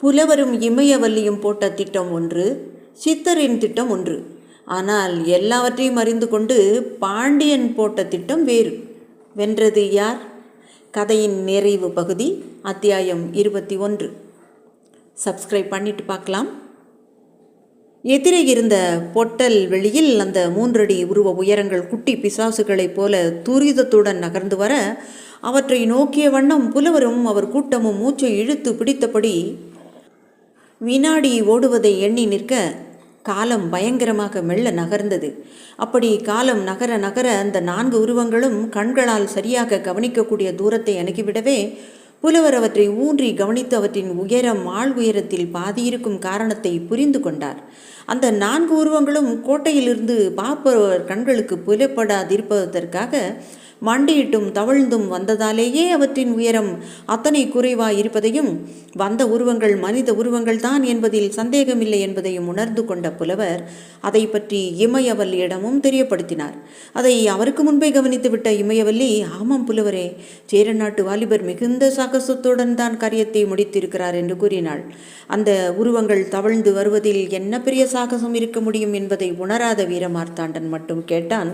புலவரும் இமயவல்லியும் போட்ட திட்டம் ஒன்று, சித்தரின் திட்டம் ஒன்று. ஆனால் எல்லாவற்றையும் அறிந்து கொண்டு பாண்டியன் போட்ட திட்டம் வேறு. வென்றது யார்? கதையின் நிறைவு பகுதி, அத்தியாயம் 21. சப்ஸ்கிரைப் பண்ணிட்டு பார்க்கலாம். எதிரே இருந்த பொட்டல் வெளியில் அந்த 3 அடி உருவ உயரங்கள் குட்டி பிசாசுகளைப் போல துரிதத்துடன் நகர்ந்து வர, அவற்றை நோக்கிய வண்ணம் புலவரும் அவர் கூட்டமும் மூச்சை இழுத்து பிடித்தபடி வினாடி ஓடுவதை எண்ணி நிற்க, காலம் பயங்கரமாக மெல்ல நகர்ந்தது. அப்படி காலம் நகர நகர அந்த 4 உருவங்களும் கண்களால் சரியாக கவனிக்கக்கூடிய தூரத்தை அணுகிவிடவே, புலவர் அவற்றை ஊன்றி கவனித்து அவற்றின் உயரம் ஆள் உயரத்தில் பாதியிருக்கும் காரணத்தை புரிந்து கொண்டார். அந்த 4 உருவங்களும் கோட்டையிலிருந்து பார்ப்பவர் கண்களுக்கு புலப்படாதிருப்பதற்காக மண்டியிட்டும் தவழ்ந்தும் வந்ததாலேயே அவற்றின் உயரம் அத்தனை குறைவாய் இருப்பதையும், வந்த உருவங்கள் மனித உருவங்கள் தான் என்பதில் சந்தேகமில்லை என்பதையும் உணர்ந்து கொண்ட புலவர் அதை பற்றி இமயவல்லியிடமும் தெரியப்படுத்தினார். அதை அவருக்கு முன்பே கவனித்துவிட்ட இமயவல்லி, ஆமாம் புலவரே, சேர நாட்டு வாலிபர் மிகுந்த சாகசத்துடன் தான் காரியத்தை முடித்திருக்கிறார் என்று கூறினாள். அந்த உருவங்கள் தவழ்ந்து வருவதில் என்ன பெரிய சாகசம் இருக்க முடியும் என்பதை உணராத வீரமார்த்தாண்டன் மட்டும் கேட்டான்,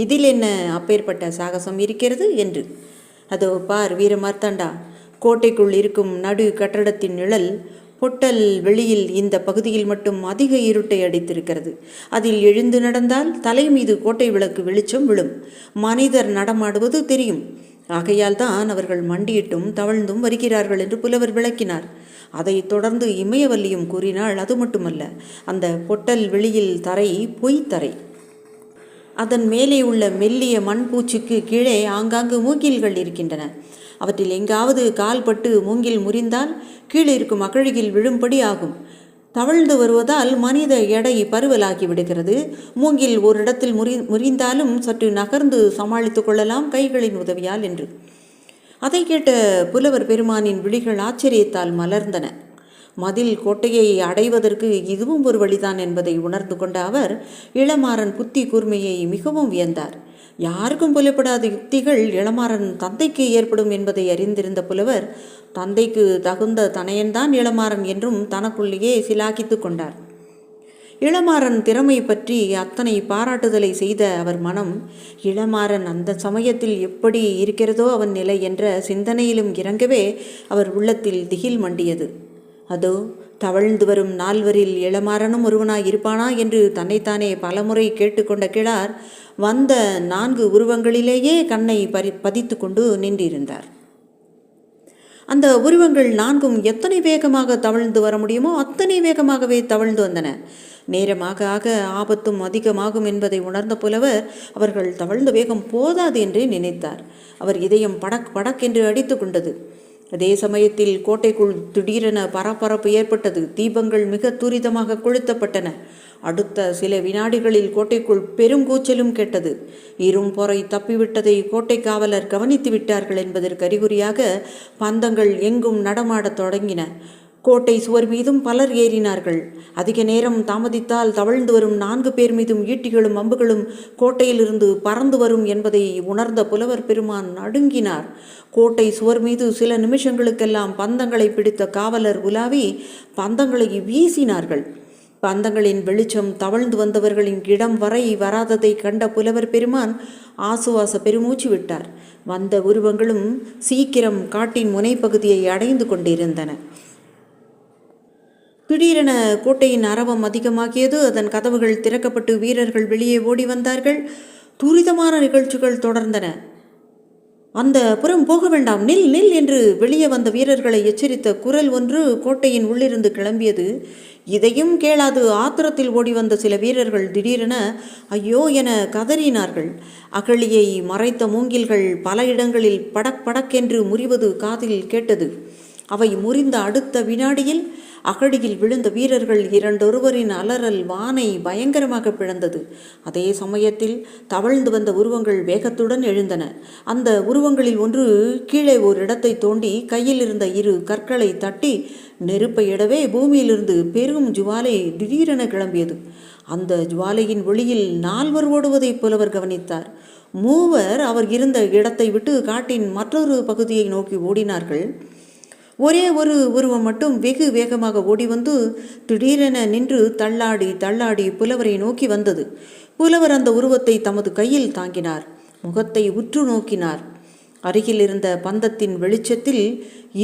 இதில் என்ன அப்பேற்பட்ட சாகசம் இருக்கிறது என்று. அதோ பார் வீரமார்த்தாண்டா, கோட்டைக்குள் இருக்கும் நடு கட்டடத்தின் நிழல் பொட்டல் வெளியில் இந்த பகுதியில் மட்டும் அதிக இருட்டை அடித்திருக்கிறது. அதில் எழுந்து நடந்தால் தலை மீது கோட்டை விளக்கு வெளிச்சம் விழும். மனிதர் நடமாடுவது தெரியும். ஆகையால் தான் அவர்கள் மண்டியிட்டும் தவழ்ந்தும் வருகிறார்கள் என்று புலவர் விளக்கினார். அதை தொடர்ந்து இமயவல்லியும் கூறினாள், அது மட்டுமல்ல, அந்த பொட்டல் வெளியில் தரை பொய்த்தரை. அதன் மேலே உள்ள மெல்லிய மண்பூச்சுக்கு கீழே ஆங்காங்கு மூங்கில்கள் இருக்கின்றன. அவற்றில் எங்காவது கால் பட்டு மூங்கில் முறிந்தால் கீழே இருக்கும் அகழியில் விழும்படி ஆகும். தவழ்ந்து வருவதால் மனித எடை பருவலாகி விடுகிறது. மூங்கில் ஒரு இடத்தில் முறிந்தாலும் சற்று நகர்ந்து சமாளித்து கொள்ளலாம் கைகளின் உதவியால் என்று. அதை கேட்ட புலவர் பெருமானின் விழிகள் ஆச்சரியத்தால் மலர்ந்தன. மதில் கோட்டையை அடைவதற்கு இதுவும் ஒரு வழிதான் என்பதை உணர்ந்து கொண்ட அவர் இளமாறன் புத்தி கூர்மையை மிகவும் வியந்தார். யாருக்கும் புலப்படாத யுக்திகள் இளமாறன் தந்தைக்கு ஏற்படும் என்பதை அறிந்திருந்த புலவர், தந்தைக்கு தகுந்த தனையன்தான் இளமாறன் என்றும் தனக்குள்ளேயே சிலாகித்து கொண்டார். இளமாறன் திறமை பற்றி அத்தனை பாராட்டுதலை செய்த அவர் மனம், இளமாறன் அந்த சமயத்தில் எப்படி இருக்கிறதோ அவன் நிலை என்ற சிந்தனையிலும் இறங்கவே அவர் உள்ளத்தில் திகில் மண்டியது. அதோ தவழ்ந்து வரும் 4வரில் இளமாறனும் ஒருவனாய் இருப்பானா என்று தன்னைத்தானே பலமுறை கேட்டுக்கொண்ட கிழார் வந்த 4 உருவங்களிலேயே கண்ணை பதித்து கொண்டு நின்றிருந்தார். அந்த உருவங்கள் 4ம் எத்தனை வேகமாக தவழ்ந்து வர முடியுமோ அத்தனை வேகமாகவே தவழ்ந்து வந்தன. நேரமாக ஆக ஆபத்தும் அதிகமாகும் என்பதை உணர்ந்த புலவர் அவர்கள் தவழ்ந்த வேகம் போதாது என்றே நினைத்தார். அவர் இதயம் படக் படக் என்று அடித்து கொண்டது. அதே சமயத்தில் கோட்டைக்குள் திடீரென பரபரப்பு ஏற்பட்டது. தீபங்கள் மிக துரிதமாக கொளுத்தப்பட்டன. அடுத்த சில வினாடிகளில் கோட்டைக்குள் பெருங்கூச்சலும் கேட்டது. இரும்பொறை தப்பிவிட்டதை கோட்டை காவலர் கவனித்து விட்டார்கள் என்பதற்கு அறிகுறியாக பந்தங்கள் எங்கும் நடமாடத் தொடங்கின. கோட்டை சுவர் மீதும் பலர் ஏறினார்கள். அதிக நேரம் தாமதித்தால் தவழ்ந்து வரும் 4 பேர் மீதும் ஈட்டிகளும் அம்புகளும் கோட்டையிலிருந்து பறந்து வரும் என்பதை உணர்ந்த புலவர் பெருமான் நடுங்கினார். கோட்டை சுவர் மீது சில நிமிஷங்களுக்கெல்லாம் பந்தங்களை பிடித்த காவலர் உலாவி பந்தங்களை வீசினார்கள். பந்தங்களின் வெளிச்சம் தவழ்ந்து வந்தவர்களின் இடம் வரை வராததை கண்ட புலவர் பெருமான் ஆசுவாச பெருமூச்சு விட்டார். வந்த உருவங்களும் சீக்கிரம் காட்டின் முனைப்பகுதியை அடைந்து கொண்டிருந்தன. திடீரென கோட்டையின் அரவம் அதிகமாகியது. அதன் கதவுகள் திறக்கப்பட்டு வீரர்கள் வெளியே ஓடி வந்தார்கள். துரிதமான நிகழ்ச்சிகள் தொடர்ந்தன. அந்த புறம் போக வேண்டாம், நில் நில் என்று வெளியே வந்த வீரர்களை எச்சரித்த குரல் ஒன்று கோட்டையின் உள்ளிருந்து கிளம்பியது. இதையும் கேளாது ஆத்திரத்தில் ஓடி வந்த சில வீரர்கள் திடீரென ஐயோ என கதறினார்கள். அகழியை மறைத்த மூங்கில்கள் பல இடங்களில் படக் படக்கென்று முறிவது காதில் கேட்டது. அவை முறிந்த அடுத்த வினாடியில் அகழியில் விழுந்த வீரர்கள் 2 அலறல் வானை பயங்கரமாக பிளந்தது. அதே சமயத்தில் தவழ்ந்து வந்த உருவங்கள் வேகத்துடன் எழுந்தன. அந்த உருவங்களில் ஒன்று கீழே ஒரு இடத்தை தோண்டி கையில் இருந்த 2 கற்களை தட்டி நெருப்பை இடவே பூமியிலிருந்து பெரும் ஜுவாலை திடீரென கிளம்பியது. அந்த ஜுவாலையின் ஒளியில் 4 ஓடுவதை புலவர் கவனித்தார். 3 அவர் இருந்த இடத்தை விட்டு காட்டின் மற்றொரு பகுதியை நோக்கி ஓடினார்கள். ஒரே ஒரு உருவம் மட்டும் வெகு வேகமாக ஓடி வந்து திடீரென நின்று தள்ளாடி தள்ளாடி புலவரை நோக்கி வந்தது. புலவர் அந்த உருவத்தை தமது கையில் தாங்கினார். முகத்தை உற்று நோக்கினார். அருகில் இருந்த பந்தத்தின் வெளிச்சத்தில்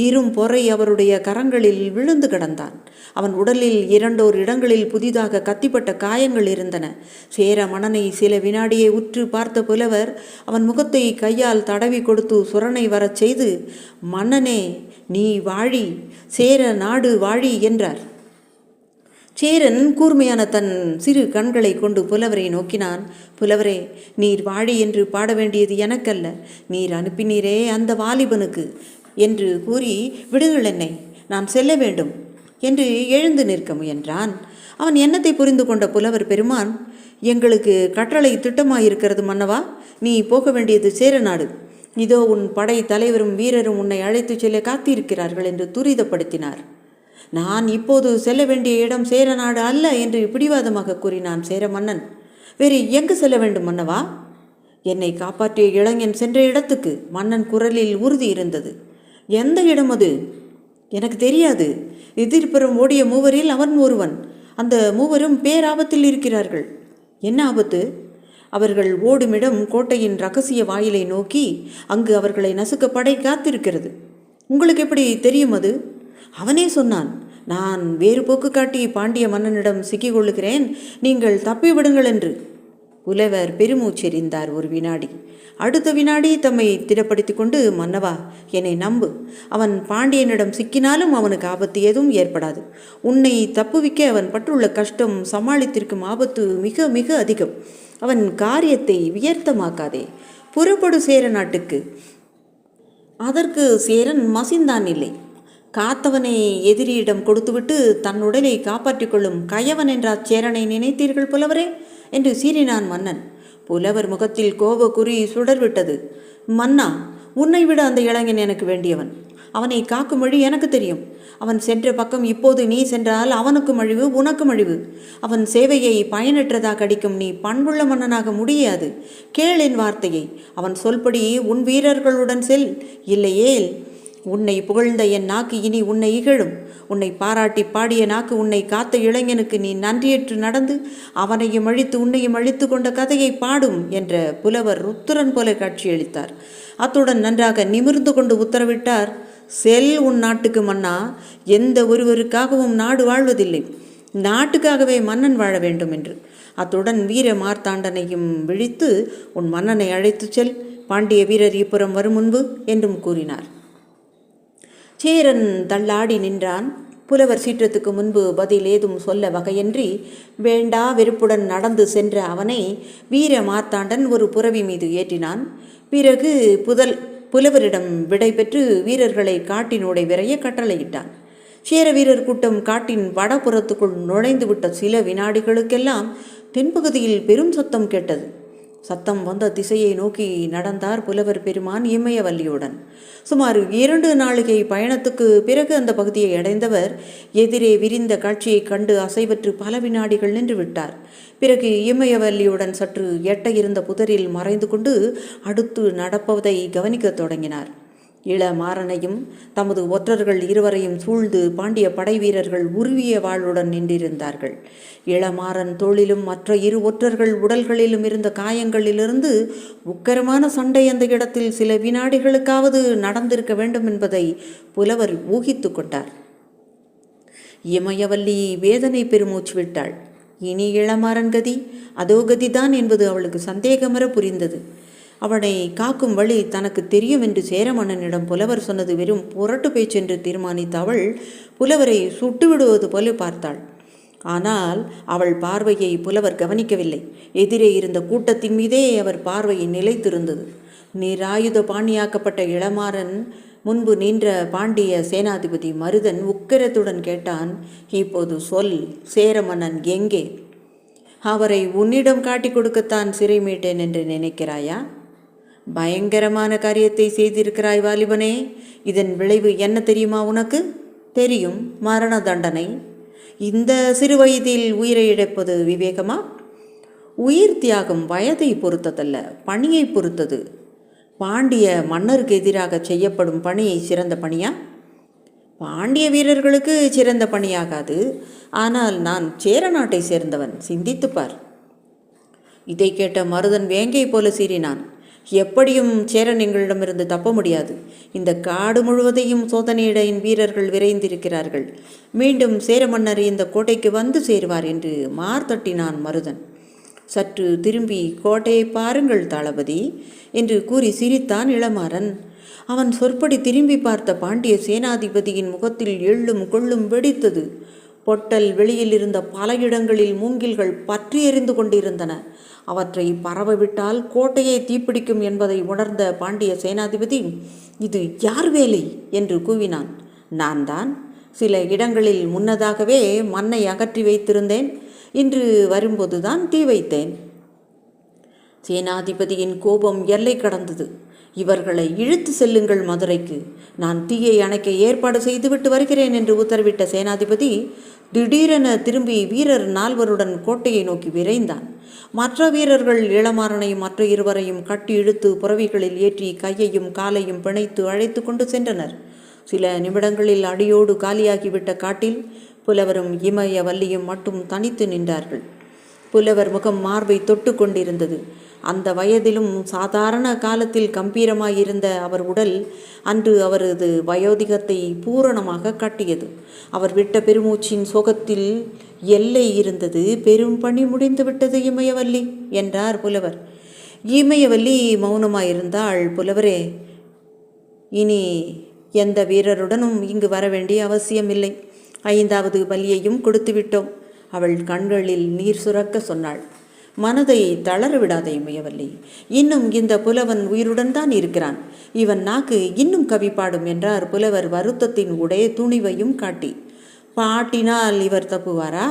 ஈரும் பொறை அவருடைய கரங்களில் விழுந்து கிடந்தான். அவன் உடலில் 2 இடங்களில் புதிதாக கத்திப்பட்ட காயங்கள் இருந்தன. சேர மன்னனை சில வினாடியை உற்று பார்த்த புலவர் அவன் முகத்தை கையால் தடவி கொடுத்து சுரணை வரச் செய்து, "மன்னனே, நீ வாழி, சேர நாடு வாழி" என்றார். சேரன் கூர்மையான தன் சிறு கண்களை கொண்டு புலவரை நோக்கினான். "புலவரே, நீர் வாழி என்று பாட வேண்டியது எனக்கல்ல, நீர் அனுப்பினீரே அந்த வாலிபனுக்கு" என்று கூறி, "விடுங்கள் என்னை, நான் செல்ல வேண்டும்" என்று எழுந்து நிற்க முயன்றான். அவன் எண்ணத்தை புரிந்து கொண்ட புலவர் பெருமான், "எங்களுக்கு கட்டளை திட்டமாயிருக்கிறது மன்னவா, நீ போக வேண்டியது சேரநாடு. இதோ உன் படை தலைவரும் வீரரும் உன்னை அழைத்துச் செல்ல காத்திருக்கிறார்கள்" என்று துரிதப்படுத்தினார். "நான் இப்போது செல்ல வேண்டிய இடம் சேரநாடு அல்ல" என்று பிடிவாதமாக கூறினான் சேர மன்னன். "வேறு எங்கு செல்ல வேண்டும் மன்னவா?" "என்னை காப்பாற்றிய இளைஞன் சென்ற இடத்துக்கு" மன்னன் குரலில் உறுதி இருந்தது. "எந்த இடம் அது?" "எனக்கு தெரியாது. எதிர்ப்புறம் ஓடிய மூவரில் அவன் ஒருவன். அந்த மூவரும் பேராபத்தில் இருக்கிறார்கள்." "என்ன ஆபத்து?" "அவர்கள் ஓடுமிடம் கோட்டையின் இரகசிய வாயிலை நோக்கி, அங்கு அவர்களை நசுக்க படை காத்திருக்கிறது." "உங்களுக்கு எப்படி தெரியும் அது?" "அவனே சொன்னான். நான் வேறு போக்கு காட்டி பாண்டிய மன்னனிடம் சிக்கிக்கொள்ளுகிறேன், நீங்கள் தப்பிவிடுங்கள் என்று." புலவர் பெருமூச்செறிந்தார் ஒரு வினாடி. அடுத்த வினாடி தம்மை திடப்படுத்தி கொண்டு, "மன்னவா, என்னை நம்பு. அவன் பாண்டியனிடம் சிக்கினாலும் அவனுக்கு ஆபத்து எதுவும் ஏற்படாது. உன்னை தப்புவிக்க அவன் பட்டுள்ள கஷ்டம், சமாளித்திருக்கும் ஆபத்து மிக மிக அதிகம். அவன் காரியத்தை வியர்த்தமாக்காதே. புறப்படு சேர நாட்டுக்கு." அதற்கு சேரன் மசிந்தான் இல்லை. காத்தவனை எதிரியிடம் கொடுத்துவிட்டு தன் உடலை காப்பாற்றிக் கொள்ளும் கயவன் என்ற அச்சேரனை நினைத்தீர்கள் புலவரே என்று சீறினான் மன்னன். புலவர் முகத்தில் கோபக்குறி சுடர்விட்டது. "மன்னா, உன்னை விட அந்த இளைஞன் எனக்கு வேண்டியவன். அவனை காக்கும் வழி எனக்கு தெரியும். அவன் சென்ற பக்கம் இப்போது நீ சென்றால் அவனுக்கும் அழிவு, உனக்கும் அழிவு. அவன் சேவையை பயனற்றதாக அடிக்கும் நீ பண்புள்ள மன்னனாக முடியாது. கேளின் வார்த்தையை. அவன் சொல்படி உன் வீரர்களுடன் செல். இல்லையேல் உன்னை புகழ்ந்த என் நாக்கு இனி உன்னை இகழும். உன்னை பாராட்டி பாடிய நாக்கு உன்னை காத்த இளைஞனுக்கு நீ நன்றியற்று நடந்து அவனையும் அழித்து உன்னையும் அழித்து கொண்ட கதையை பாடும்" என்ற புலவர் ருத்திரன் போல காட்சியளித்தார். அத்துடன் நன்றாக நிமிர்ந்து கொண்டு உத்தரவிட்டார், "செல் உன் நாட்டுக்கு மன்னா. எந்த ஒருவருக்காகவும் நாடு வாழ்வதில்லை, நாட்டுக்காகவே மன்னன் வாழ வேண்டும்" என்று. அத்துடன் வீர மார்த்தாண்டனையும் விழித்து, "உன் மன்னனை அழைத்து செல், பாண்டிய வீரர் இப்புறம் வரும் முன்பு" என்றும் கூறினார். சேரன் தள்ளாடி நின்றான். புலவர் சீற்றத்துக்கு முன்பு பதில் ஏதும் சொல்ல வகையின்றி வேண்டா வெறுப்புடன் நடந்து சென்ற அவனை வீர மார்த்தாண்டன் ஒரு புரவி மீது ஏற்றினான். பிறகு புலவரிடம் விடை பெற்று வீரர்களை காட்டினோடை விரைய கட்டளையிட்டான். சேர வீரர் கூட்டம் காட்டின் வடபுறத்துக்குள் நுழைந்துவிட்ட சில வினாடிகளுக்கெல்லாம் தென்பகுதியில் பெரும் சத்தம் கேட்டது. சத்தம் வந்த திசையை நோக்கி நடந்தார் புலவர் பெருமான் இமயவல்லியுடன். சுமார் 2 நாழிகை பயணத்துக்கு பிறகு அந்த பகுதியை அடைந்தவர் எதிரே விரிந்த காட்சியைக் கண்டு அசைவற்று பல வினாடிகள் நின்று விட்டார். பிறகு இமயவல்லியுடன் சற்று எட்ட இருந்த புதரில் மறைந்து கொண்டு அடுத்து நடப்பதை கவனிக்கத் தொடங்கினார். இளமாறனையும் தமது ஒற்றர்கள் இருவரையும் சூழ்ந்து பாண்டிய படை வீரர்கள் உருவிய வாளுடன் நின்றிருந்தார்கள். இளமாறன் தோளிலும் மற்ற 2 ஒற்றர்கள் உடல்களிலும் இருந்த காயங்களிலிருந்து உக்கரமான சண்டை அந்த இடத்தில் சில வினாடிகளுக்காவது நடந்திருக்க வேண்டும் என்பதை புலவர் ஊகித்து கொண்டார். இமயவல்லி வேதனை பெருமூச்சு விட்டாள். இனி இளமாறன் கதி அதோ கதிதான் என்பது அவளுக்கு சந்தேகமற புரிந்தது. அவனை காக்கும் வழி தனக்கு தெரியும் என்று சேரமன்னனிடம் புலவர் சொன்னது வெறும் புரட்டு பேச்சென்று தீர்மானித்த அவள் புலவரை சுட்டுவிடுவது போல பார்த்தாள். ஆனால் அவள் பார்வையை புலவர் கவனிக்கவில்லை. எதிரே இருந்த கூட்டத்தின் மீதே அவர் பார்வையை நிலைத்திருந்தது. நிராயுத பாணியாக்கப்பட்ட இளமாறன் முன்பு நின்ற பாண்டிய சேனாதிபதி மருதன் உக்கிரத்துடன் கேட்டான், "இப்போது சொல், சேரமன்னன் எங்கே? அவரை உன்னிடம் காட்டி கொடுக்கத்தான் சிறை மீட்டேன் என்று நினைக்கிறாயா? பயங்கரமான காரியத்தை செய்திருக்கிறாய் வாலிபனே. இதன் விளைவு என்ன தெரியுமா உனக்கு? தெரியும், மரண தண்டனை. இந்த சிறு வயதில் உயிரை இழப்பது விவேகமா? உயிர் தியாகம் வயதை பொறுத்ததல்ல, பணியை பொறுத்தது. பாண்டிய மன்னருக்கு எதிராக செய்யப்படும் பணியை சிறந்த பணியா? பாண்டிய வீரர்களுக்கு சிறந்த பணியாகாது. ஆனால் நான் சேர நாட்டை சேர்ந்தவன், சிந்தித்துப்பார். இதை கேட்ட மருதன் வேங்கை போல சீறினான். எப்படியும் சேரன் எங்களிடமிருந்து தப்ப முடியாது. இந்த காடு முழுவதையும் சோதனையிட என் வீரர்கள் விரைந்திருக்கிறார்கள். மீண்டும் சேர மன்னர் இந்த கோட்டைக்கு வந்து சேருவார் என்று மார்த்தட்டினான் மருதன். சற்று திரும்பி, கோட்டையை பாருங்கள் தளபதி என்று கூறி சிரித்தான் இளமாறன். அவன் சொற்படி திரும்பி பார்த்த பாண்டிய சேனாதிபதியின் முகத்தில் எள்ளும் கொள்ளும் வெடித்தது. பொட்டல் வெளியில் இருந்த பல இடங்களில் மூங்கில்கள் பற்றி எறிந்து கொண்டிருந்தன. அவற்றை பரவவிட்டால் கோட்டையை தீப்பிடிக்கும் என்பதை உணர்ந்த பாண்டிய சேனாதிபதி, இது யார் வேலை என்று கூவினான். நான் தான். சில இடங்களில் முன்னதாகவே மண்ணை அகற்றி வைத்திருந்தேன். இன்று வரும்போதுதான் தீ வைத்தேன். சேனாதிபதியின் கோபம் எல்லை கடந்தது. இவர்களை இழுத்து செல்லுங்கள் மதுரைக்கு. நான் தீயை அணைக்க ஏற்பாடு செய்துவிட்டு வருகிறேன் என்று உத்தரவிட்ட சேனாதிபதி திடீரென திரும்பி வீரர் 4 கோட்டையை நோக்கி விரைந்தான். மற்ற வீரர்கள் இளமாறனையும் மற்ற இருவரையும் கட்டி இழுத்து புறவிகளில் ஏற்றி கையையும் காலையும் பிணைத்து அழைத்து கொண்டு சென்றனர். சில நிமிடங்களில் அடியோடு காலியாகிவிட்ட காட்டில் புலவரும் இமயவல்லியும் மட்டும் தனித்து நின்றார்கள். புலவர் முகம் மார்பை தொட்டு கொண்டிருந்தது. அந்த வயதிலும் சாதாரண காலத்தில் கம்பீரமாயிருந்த அவர் உடல் அன்று அவரது வயோதிகத்தை பூரணமாக காட்டியது. அவர் விட்ட பெருமூச்சின் சோகத்தில் எல்லை இருந்தது. பெரும் பணி முடிந்துவிட்டது இமயவல்லி என்றார் புலவர். இமயவல்லி மௌனமாயிருந்தாள். புலவரே, இனி எந்த வீரருடனும் இங்கு வர வேண்டிய அவசியமில்லை. 5வது பலியையும் கொடுத்து விட்டோம். அவள் கண்களில் நீர் சுரக்க சொன்னாள். மனதை தளர விடாதே இமயவல்லி. இன்னும் இந்த புலவன் உயிருடன் தான் இருக்கிறான். இவன் நாக்கு இன்னும் கவி பாடும் என்றார் புலவர் வருத்தத்தின் உடைய துணிவையும் காட்டி. பாட்டினால் இவர் தப்புவாரா?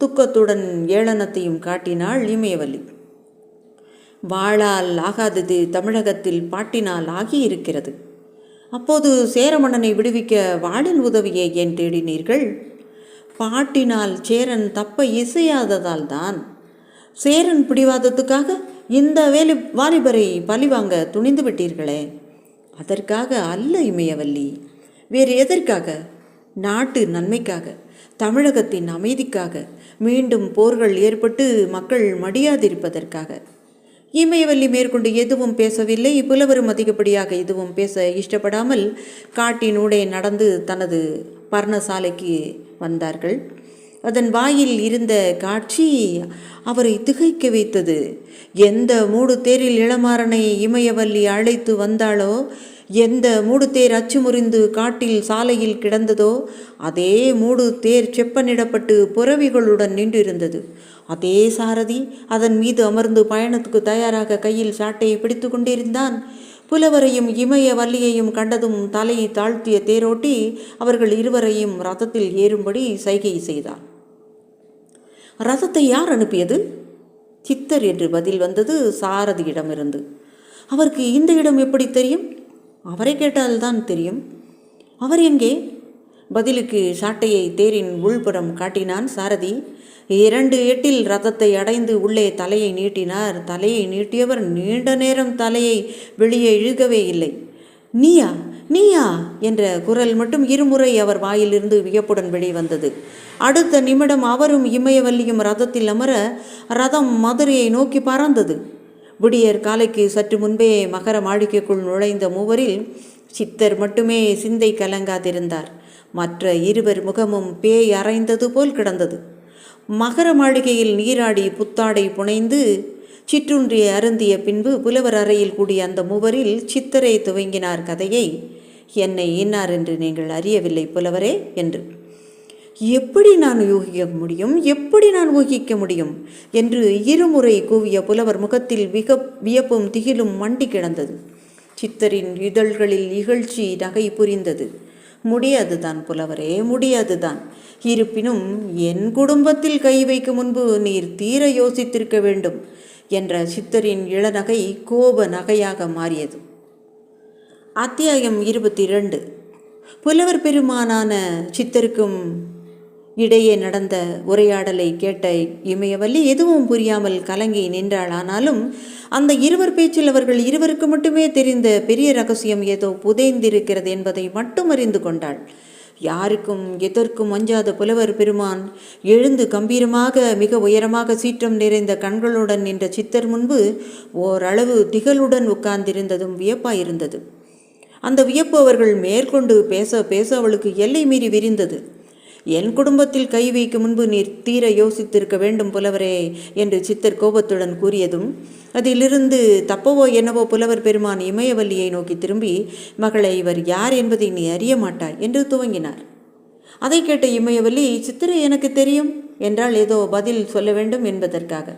துக்கத்துடன் ஏளனத்தையும் காட்டினாள் இமயவல்லி. வாளால் ஆகாதது தமிழகத்தில் பாட்டினால் ஆகியிருக்கிறது. அப்போது சேரமன்னனை விடுவிக்க வாளின் உதவியை ஏன் தேடினீர்கள்? பாட்டினால் சேரன் தப்ப இசையாததால் தான். சேரன் பிடிவாதத்துக்காக இந்த வாலிபரை பழிவாங்க துணிந்து விட்டீர்களே. அதற்காக அல்ல இமயவல்லி. வேறு எதற்காக? நாட்டு நன்மைக்காக, தமிழகத்தின் அமைதிக்காக, மீண்டும் போர்கள் ஏற்பட்டு மக்கள் மடியாதிருப்பதற்காக. இமயவல்லி மேற்கொண்டு எதுவும் பேசவில்லை. புலவரும் அதிகப்படியாக எதுவும் பேச இஷ்டப்படாமல் காட்டினூடே நடந்து தனது பர்ணசாலைக்கு வந்தார்கள். அதன் வாயில் இருந்த காட்சி அவரை திகைக்க வைத்தது. எந்த மூடு தேரில் இளமாறனை இமயவல்லி அழைத்து வந்தாளோ, எந்த மூடு தேர் அச்சுமுறிந்து காட்டில் சாலையில் கிடந்ததோ, அதே மூடு தேர் செப்பனிடப்பட்டு புறவிகளுடன் நின்றிருந்தது. அதே சாரதி அதன் மீது அமர்ந்து பயணத்துக்கு தயாராக கையில் சாட்டையை பிடித்து கொண்டிருந்தான். புலவரையும் இமயவல்லியையும் கண்டதும் தலையை தாழ்த்திய தேரோட்டி அவர்கள் இருவரையும் ரதத்தில் ஏறும்படி சைகை செய்தான். ரதத்தை யார் அனுப்பியது? சித்தர் என்று பதில் வந்தது சாரதியிடமிருந்து. அவருக்கு இந்த இடம் எப்படி தெரியும்? அவரை கேட்டால்தான் தெரியும். அவர் எங்கே? பதிலுக்கு சாட்டையை தேரின் உள்புறம் காட்டினான் சாரதி. 2 எட்டில் ரதத்தை அடைந்து உள்ளே தலையை நீட்டினார். தலையை நீட்டியவர் நீண்ட நேரம் தலையை வெளியே இழுக்கவே இல்லை. நீயா நீயா என்ற குரல் மட்டும் இருமுறை அவர் வாயிலிருந்து வியப்புடன் வெளிவந்தது. அடுத்த நிமிடம் அவரும் இமயவல்லியும் ரதத்தில் அமர ரதம் மதுரையை நோக்கி பறந்தது. விடியற் காலைக்கு சற்று முன்பே மகர மாளிகைக்குள் நுழைந்த மூவரில் சித்தர் மட்டுமே சிந்தை கலங்காதிருந்தார். மற்ற இருவர் முகமும் பேய் அரைந்தது போல் கிடந்தது. மகர மாளிகையில் நீராடி புத்தாடை புனைந்து சிற்றுன்றிய அருந்திய பின்பு புலவர் அறையில் கூடிய அந்த மூவரில் சித்தரை துவங்கினார் கதையை. என்னை இன்னார் என்று நீங்கள் அறியவில்லை புலவரே என்று. எப்படி நான் யூகிக்க முடியும், எப்படி நான் ஊகிக்க முடியும் என்று இருமுறை கூவிய புலவர் முகத்தில் வியப்பும் திகிலும் மண்டி கிடந்தது. சித்தரின் இதழ்களில் இகழ்ச்சி நகை புரிந்தது. முடியாதுதான் புலவரே, முடியாதுதான். இருப்பினும் என் குடும்பத்தில் கை வைக்கும் முன்பு நீர் தீர யோசித்திருக்க வேண்டும் என்ற சித்தரின் இளநகை கோப நகையாக மாறியது. அத்தியாயம் 22. புலவர் பெருமானான சித்தருக்கும் இடையே நடந்த உரையாடலை கேட்ட இமயவல்லி எதுவும் புரியாமல் கலங்கி நின்றாள். ஆனாலும் அந்த இருவர் பேச்சில் அவர்கள் இருவருக்கு மட்டுமே தெரிந்த பெரிய ரகசியம் ஏதோ புதைந்திருக்கிறது என்பதை மட்டும் அறிந்து கொண்டாள். யாருக்கும் எதற்கும் அஞ்சாத புலவர் பெருமான் எழுந்து கம்பீரமாக மிக உயரமாக சீற்றம் நிறைந்த கண்களுடன் நின்ற சித்தர் முன்பு ஓரளவு திகழுடன் உட்கார்ந்திருந்ததும் வியப்பாயிருந்தது. அந்த வியப்பு அவர்கள் மேற்கொண்டு பேச பேச அவளுக்கு எல்லை மீறி விரிந்தது. என் குடும்பத்தில் கை வைக்கும் முன்பு நீர் தீர யோசித்திருக்க வேண்டும் புலவரே என்று சித்தர் கோபத்துடன் கூறியதும், அதிலிருந்து தப்பவோ என்னவோ புலவர் பெருமான் இமயவல்லியை நோக்கி திரும்பி, மகளை இவர் யார் என்பதை நீ அறிய மாட்டாய் என்று துவங்கினார். அதை கேட்ட இமயவல்லி, சித்தரை எனக்கு தெரியும் என்றால் ஏதோ பதில் சொல்ல வேண்டும் என்பதற்காக.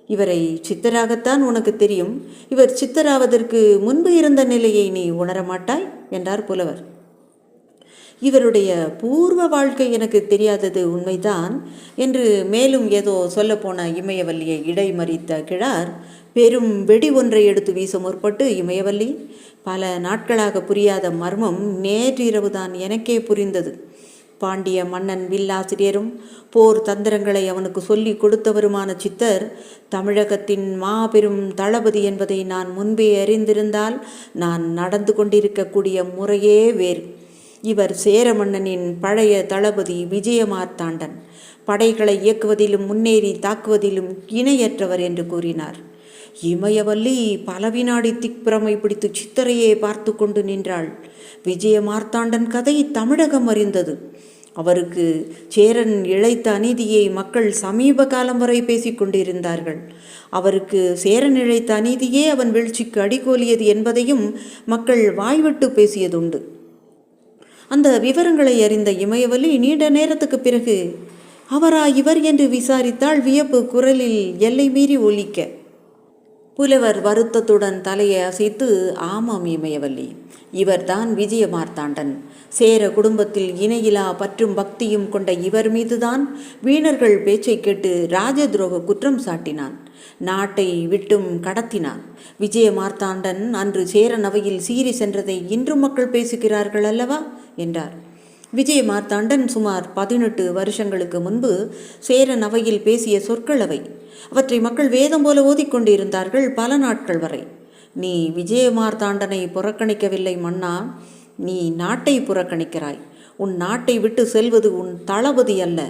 இவரை சித்தராகத்தான் உனக்கு தெரியும், இவர் சித்தராவதற்கு முன்பு இருந்த நிலையை நீ உணரமாட்டாய் என்றார் புலவர். இவருடைய பூர்வ வாழ்க்கை எனக்கு தெரியாதது உண்மைதான் என்று மேலும் ஏதோ சொல்லப்போன இமயவல்லியை இடைமறித்த கிழார் பெரும் வெடி ஒன்றை எடுத்து வீச முற்பட்டு, இமயவல்லி, பல நாட்களாக புரியாத மர்மம் நேற்றிரவுதான் எனக்கே புரிந்தது. பாண்டிய மன்னன் வில்லாசிரியரும் போர் தந்திரங்களை அவனுக்கு சொல்லி கொடுத்தவருமான சித்தர் தமிழகத்தின் மாபெரும் தளபதி என்பதை நான் முன்பே அறிந்திருந்தால் நான் நடந்து கொண்டிருக்கக்கூடிய முறையே வேறு. இவர் சேர மன்னனின் பழைய தளபதி விஜயமார்த்தாண்டன், படைகளை இயக்குவதிலும் முன்னேறி தாக்குவதிலும் இணையற்றவர் என்று கூறினார். இமயவல்லி பல வினாடி திக்பிரமை பிடித்து சித்தரையே பார்த்து கொண்டு நின்றாள். விஜயமார்த்தாண்டன் கதை தமிழகம் அறிந்தது. அவருக்கு சேரன் இழைத்த அநீதியை மக்கள் சமீப காலம் வரை பேசிக்கொண்டிருந்தார்கள். அவருக்கு சேரன் இழைத்த அநீதியே அவன் வீழ்ச்சிக்கு அடிகோலியது என்பதையும் மக்கள் வாய்விட்டு பேசியதுண்டு. அந்த விவரங்களை அறிந்த இமயவல்லி நீண்ட நேரத்துக்கு பிறகு அவரா இவர் என்று விசாரித்தாள், வியப்பு குரலில் எல்லை மீறி ஒலிக்க. புலவர் வருத்தத்துடன் தலையை அசைத்து, ஆமாம் இமயவல்லி, இவர்தான் விஜயமார்த்தாண்டன். சேர குடும்பத்தில் இணையிலா பற்றும் பக்தியும் கொண்ட இவர் மீதுதான் வீணர்கள் பேச்சை கேட்டு ராஜ துரோக குற்றம் சாட்டினான். நாட்டை விட்டும் கடத்தினான். விஜயமார்த்தாண்டன் அன்று சேரன் அவையில் சீறி சென்றதை இன்றும் மக்கள் பேசுகிறார்கள் அல்லவா என்றார். விஜயமார்த்தாண்டன் சுமார் 18 வருஷங்களுக்கு முன்பு சேரன் அவையில் பேசிய சொற்கள் அவை. அவற்றை மக்கள் வேதம் போல ஓதிக்கொண்டிருந்தார்கள் பல நாட்கள் வரை. நீ விஜயமார்த்தாண்டனை புறக்கணிக்கவில்லை மன்னா, நீ நாட்டை புறக்கணிக்கிறாய். உன் நாட்டை விட்டு செல்வது உன் தளபதி அல்ல,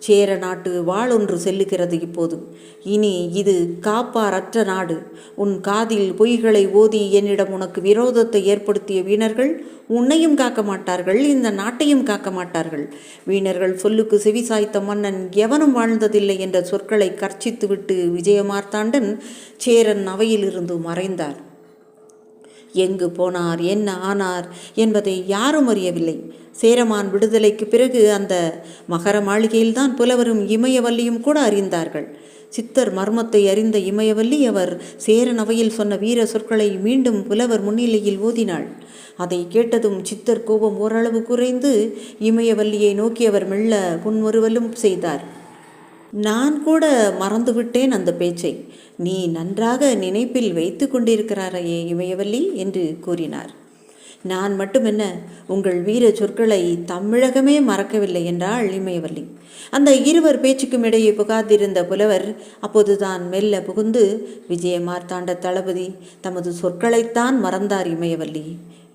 சேர நாட்டு வாளொன்று செல்லுகிறது இப்போது. இனி இது காப்பாரற்ற நாடு. உன் காதில் பொய்களை ஓதி என்னிடம் உனக்கு விரோதத்தை ஏற்படுத்திய வீணர்கள் உன்னையும் காக்க மாட்டார்கள், இந்த நாட்டையும் காக்க மாட்டார்கள். வீணர்கள் சொல்லுக்கு செவிசாய்த்த மன்னன் எவனும் வாழ்ந்ததில்லை என்ற சொற்களை கர்ச்சித்துவிட்டு விஜயமார்த்தாண்டன் சேரன் அவையிலிருந்து மறைந்தார். எங்கு போனார், என்ன ஆனார் என்பதை யாரும் அறியவில்லை. சேரமான் விடுதலைக்கு பிறகு அந்த மகர மாளிகையில்தான் புலவரும் இமயவல்லியும் கூட அறிந்தார்கள். சித்தர் மர்மத்தை அறிந்த இமயவல்லி அவர் சேரன் அவையில் சொன்ன வீர சொற்களை மீண்டும் புலவர் முன்னிலையில் ஓதினாள். அதை கேட்டதும் சித்தர் கோபம் ஓரளவு குறைந்து இமயவல்லியை நோக்கி அவர் மெல்ல புன்முறுவலும் செய்தார். நான் கூட மறந்துவிட்டேன் அந்த பேச்சை. நீ நன்றாக நினைப்பில் வைத்து கொண்டிருக்கிறாரையே இமயவல்லி என்று கூறினார். நான் மட்டுமென்ன, உங்கள் வீர சொற்களை தமிழகமே மறக்கவில்லை என்றாள் இமயவல்லி. அந்த இருவர் பேச்சுக்கும் இடையே புகாதிருந்த புலவர் அப்போதுதான் மெல்ல புகுந்து, விஜயமார்த்தாண்ட தளபதி தமது சொற்களைத்தான் மறந்தார் இமயவல்லி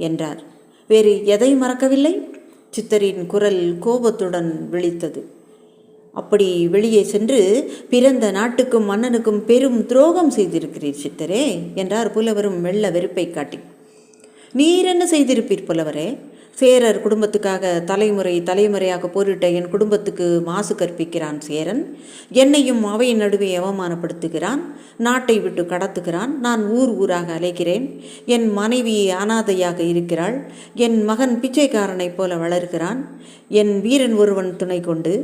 என்றார். வேறு எதை மறக்கவில்லை? சித்தரின் குரல் கோபத்துடன் விழித்தது. அப்படி வெளியே சென்று பிறந்த நாட்டுக்கும் மன்னனுக்கும் பெரும் துரோகம் செய்திருக்கிறீர் சித்தரே என்றார் புலவரும் மெல்ல வெறுப்பை காட்டி. நீர் என்ன செய்திருப்பீர் புலவரே? சேரர் குடும்பத்துக்காக தலைமுறையாக போரிட்ட என் குடும்பத்துக்கு மாசு கற்பிக்கிறான் சேரன். என்னையும் அவையின் நடுவே அவமானப்படுத்துகிறான், நாட்டை விட்டு கடத்துகிறான். நான் ஊராக அலைகிறேன். என் மனைவி அனாதையாக இருக்கிறாள். என் மகன் பிச்சைக்காரனைப் போல வளர்கிறான். என் வீரன் ஒருவன் துணை கொண்டு.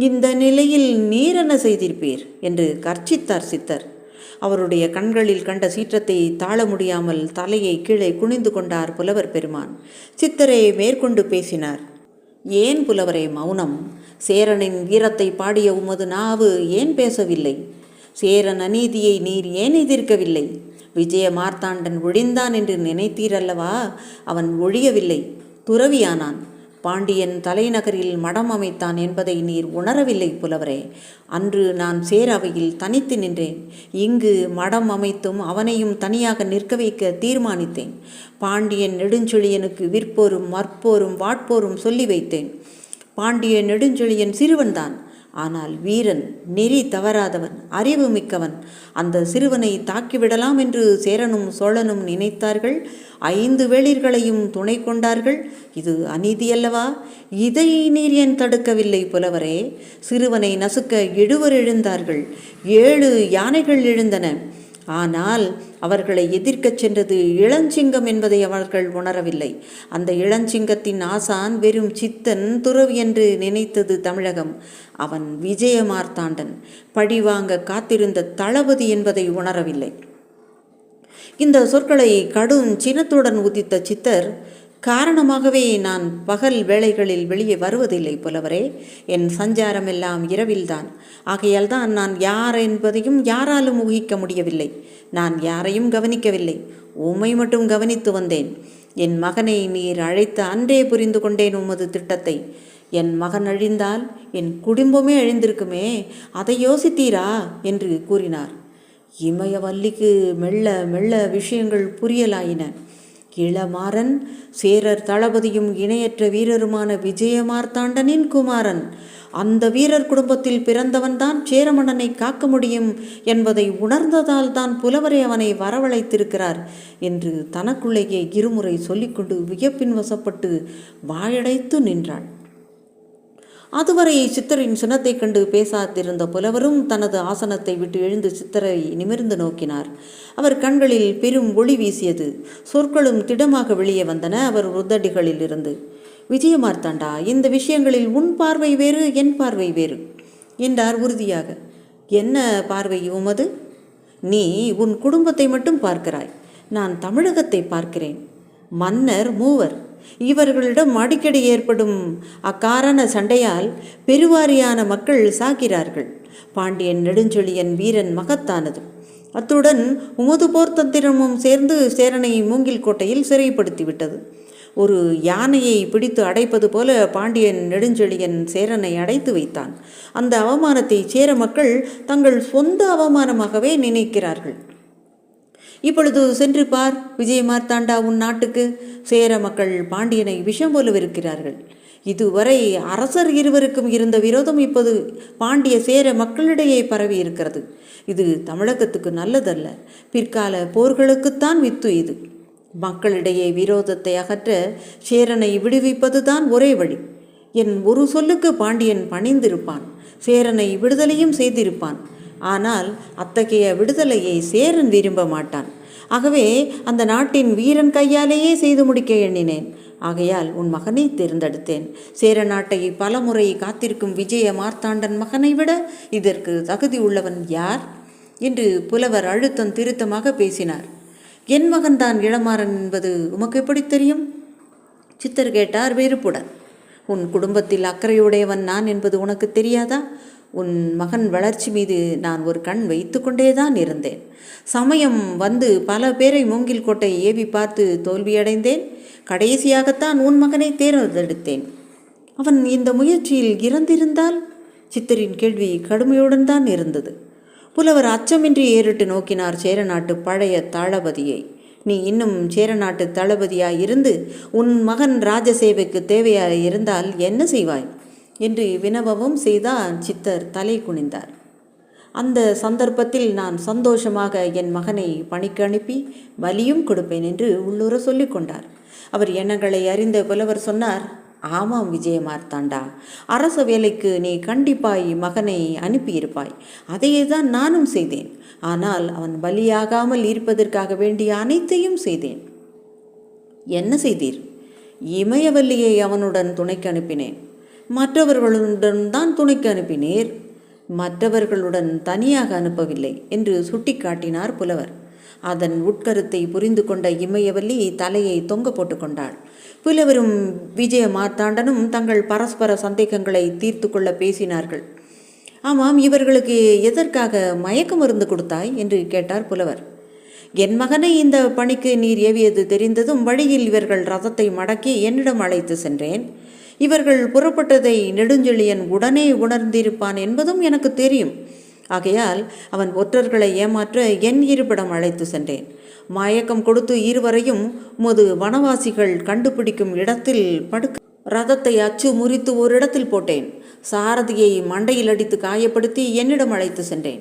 இந்த நிலையில் நீர் என்ன செய்திருப்பீர் என்று கர்ச்சித்தார் சித்தர். அவருடைய கண்களில் கண்ட சீற்றத்தை தாழ முடியாமல் தலையை கீழே குனிந்து கொண்டார் புலவர் பெருமான். சித்தரே மேற்கொண்டு பேசினார். ஏன் புலவரே மௌனம்? சேரனின் வீரத்தை பாடிய உமது நாவு ஏன் பேசவில்லை? சேரன் அநீதியை நீர் ஏன் எதிர்க்கவில்லை? விஜயமார்த்தாண்டன் ஒழிந்தான் என்று நினைத்தீரல்லவா? அவன் ஒழியவில்லை, துறவியானான். பாண்டியன் தலைநகரில் மடம் அமைத்தான் என்பதை நீர் உணரவில்லை புலவரே. அன்று நான் சேரவையில் தனித்து நின்றேன். இங்கு மடம் அமைத்தும் அவனையும் தனியாக நிற்க வைக்க தீர்மானித்தேன். பாண்டியன் நெடுஞ்செழியனுக்கு விற்போரும் மற்போரும் வாட்போரும் சொல்லி வைத்தேன். பாண்டிய நெடுஞ்செழியன் சிறுவன்தான், ஆனால் வீரன், நெறி தவறாதவன், அறிவு மிக்கவன். அந்த சிறுவனை தாக்கிவிடலாம் என்று சேரனும் சோழனும் நினைத்தார்கள். 5 வேளிர்களையும் துணை கொண்டார்கள். இது அநீதியல்லவா? இதை நீர் ஏன் தடுக்கவில்லை புலவரே? சிறுவனை நசுக்க 7 எழுந்தார்கள். 7 யானைகள் எழுந்தன. ஆனால் அவர்களை எதிர்க்கச் சென்றது இளஞ்சிங்கம் என்பதை அவர்கள் உணரவில்லை. அந்த இளஞ்சிங்கத்தின் ஆசான் வெறும் சித்தன் துறவி என்று நினைத்தது தமிழகம். அவன் விஜயமார்த்தாண்டன், பழிவாங்க காத்திருந்த தளபதி என்பதை உணரவில்லை. இந்த சொற்களை கடும் சினத்துடன் உதித்த சித்தர், காரணமாகவே நான் பகல் வேளைகளில் வெளியே வருவதில்லை புலவரே. என் சஞ்சாரமெல்லாம் இரவில்தான். ஆகையால் தான் நான் யார் என்பதையும் யாராலும் ஊகிக்க முடியவில்லை. நான் யாரையும் கவனிக்கவில்லை, உம்மை மட்டும் கவனித்து வந்தேன். என் மகனை நீர் அழைத்த அன்றே புரிந்து கொண்டேன் உமது திட்டத்தை. என் மகன் அழிந்தால் என் குடும்பமே அழிந்திருக்குமே, அதை யோசித்தீரா என்று கூறினார். இமயவல்லிக்கு மெல்ல மெல்ல விஷயங்கள் புரியலாயின. இளமாறன் சேரர் தளபதியும் இணையற்ற வீரருமான விஜயமார்த்தாண்டனின் குமாரன். அந்த வீரர் குடும்பத்தில் பிறந்தவன்தான் சேரமன்னனை காக்க முடியும் என்பதை உணர்ந்ததால் தான் புலவரை அவனை வரவழைத்திருக்கிறார் என்று தனக்குள்ளேயே இருமுறை சொல்லிக்கொண்டு வியப்பின் வசப்பட்டு வாயடைத்து நின்றாள். அதுவரை சித்தரின் சினத்தை கண்டு பேசாதிருந்த புலவரும் தனது ஆசனத்தை விட்டு எழுந்து சித்தரை நிமிர்ந்து நோக்கினார். அவர் கண்களில் பெரும் ஒளி வீசியது. சொற்களும் திடமாக வெளியே வந்தன அவர் உதடுகளில் இருந்து. விஜயமார்த்தாண்டா, இந்த விஷயங்களில் உன் பார்வை வேறு, என் பார்வை வேறு என்றார் உறுதியாக. என்ன பார்வை உமது? நீ உன் குடும்பத்தை மட்டும் பார்க்கிறாய், நான் தமிழகத்தை பார்க்கிறேன். மன்னர் மூவர், இவர்களிடம் அடிக்கடி ஏற்படும் அக்காரண சண்டையால் பெருவாரியான மக்கள் சாகிறார்கள். பாண்டியன் நெடுஞ்செழியன் வீரன் மகத்தானது. அத்துடன் உமது போர் தந்திரமும் சேர்ந்து சேரனை மூங்கில் கோட்டையில் சிறைப்படுத்திவிட்டது. ஒரு யானையை பிடித்து அடைப்பது போல பாண்டியன் நெடுஞ்செழியன் சேரனை அடைத்து வைத்தான். அந்த அவமானத்தை சேர மக்கள் தங்கள் சொந்த அவமானமாகவே நினைக்கிறார்கள். இப்பொழுது சென்று பார் விஜயமார்த்தாண்டா, உன் நாட்டுக்கு. சேர மக்கள் பாண்டியனை விஷம் போலவிருக்கிறார்கள். இதுவரை அரசர் இருவருக்கும் இருந்த விரோதம் இப்போது பாண்டிய சேர மக்களிடையே பரவி இருக்கிறது. இது தமிழகத்துக்கு நல்லதல்ல. பிற்கால போர்களுக்குத்தான் வித்து இது. மக்களிடையே விரோதத்தை அகற்ற சேரனை விடுவிப்பதுதான் ஒரே வழி. என் ஒரு சொல்லுக்கு பாண்டியன் பணிந்திருப்பான், சேரனை விடுதலையும் செய்திருப்பான். ஆனால் அத்தகைய விடுதலையை சேரன் விரும்ப மாட்டான். ஆகவே அந்த நாட்டின் வீரன் கையாலேயே செய்து முடிக்க எண்ணினேன். ஆகையால் உன் மகனை தேர்ந்தெடுத்தேன். சேர நாட்டை பலமுறை காத்திருக்கும் விஜய மார்த்தாண்டன் மகனை விட இதற்கு தகுதி உள்ளவன் யார் என்று புலவர் அழுத்தம் திருத்தமாக பேசினார். என் மகன்தான் இளமாறன் என்பது உமக்கு எப்படி தெரியும்? சித்தர் கேட்டார் வெறுப்புடன். உன் குடும்பத்தில் அக்கறையுடையவன் நான் என்பது உனக்கு தெரியாதா? உன் மகன் வளர்ச்சி மீது நான் ஒரு கண் வைத்து கொண்டேதான் இருந்தேன். சமயம் வந்து பல பேரை மூங்கில் கோட்டை ஏவி பார்த்து தோல்வியடைந்தேன். கடைசியாகத்தான் உன் மகனை தேர்ந்தெடுத்தேன். அவன் இந்த முயற்சியில் இறந்திருந்தால்? சித்தரின் கேள்வி கடுமையுடன் தான் இருந்தது. புலவர் அச்சமின்றி ஏறிட்டு நோக்கினார் சேரநாட்டு பழைய தளபதியை. நீ இன்னும் சேரநாட்டு தளபதியாய் இருந்து உன் மகன் ராஜசேவைக்கு தேவையாய் இருந்தால் என்ன செய்வாய் என்று வினவவும் செய்தால் சித்தர் தலை குனிந்தார். அந்த சந்தர்ப்பத்தில் நான் சந்தோஷமாக என் மகனை பணிக்கு அனுப்பி வலியும் கொடுப்பேன் என்று உள்ளூர சொல்லி கொண்டார். அவர் எண்ணங்களை அறிந்த புலவர் சொன்னார், ஆமாம் விஜயமார்த்தாண்டா, அரச வேலைக்கு நீ கண்டிப்பாய் மகனை அனுப்பியிருப்பாய். அதையே தான் நானும் செய்தேன். ஆனால் அவன் பலியாகாமல் இருப்பதற்காக வேண்டிய அனைத்தையும் செய்தேன். என்ன செய்தீர்? இமயவல்லியை அவனுடன் துணைக்கு அனுப்பினேன். மற்றவர்களுடன் தான் துணைக்கு அனுப்பினீர், மற்றவர்களுடன் தனியாக அனுப்பவில்லை என்று சுட்டி காட்டினார் புலவர். அதன் உட்கருத்தை புரிந்து கொண்ட இமயவல்லி தலையை தொங்க போட்டு கொண்டாள். புலவரும் விஜய மார்த்தாண்டனும் தங்கள் பரஸ்பர சந்தேகங்களை தீர்த்து கொள்ள பேசினார்கள். ஆமாம், இவர்களுக்கு எதற்காக மயக்க மருந்து கொடுத்தாய் என்று கேட்டார் புலவர். என் மகனை இந்த பணிக்கு நீர் ஏவியது தெரிந்ததும் வழியில் இவர்கள் ரதத்தை மடக்கி என்னிடம் அழைத்து சென்றேன். இவர்கள் புறப்பட்டதை நெடுஞ்செழியன் உடனே உணர்ந்திருப்பான் என்பதும் எனக்கு தெரியும். ஆகையால் அவன் ஒற்றர்களை ஏமாற்ற என் இருப்பிடம் அழைத்து சென்றேன். மயக்கம் கொடுத்து இருவரையும் உமது வனவாசிகள் கண்டுபிடிக்கும் இடத்தில் படுக்க ரதத்தை அச்சு முறித்து ஒரு இடத்தில் போட்டேன். சாரதியை மண்டையில் அடித்து காயப்படுத்தி என்னிடம் அழைத்து சென்றேன்.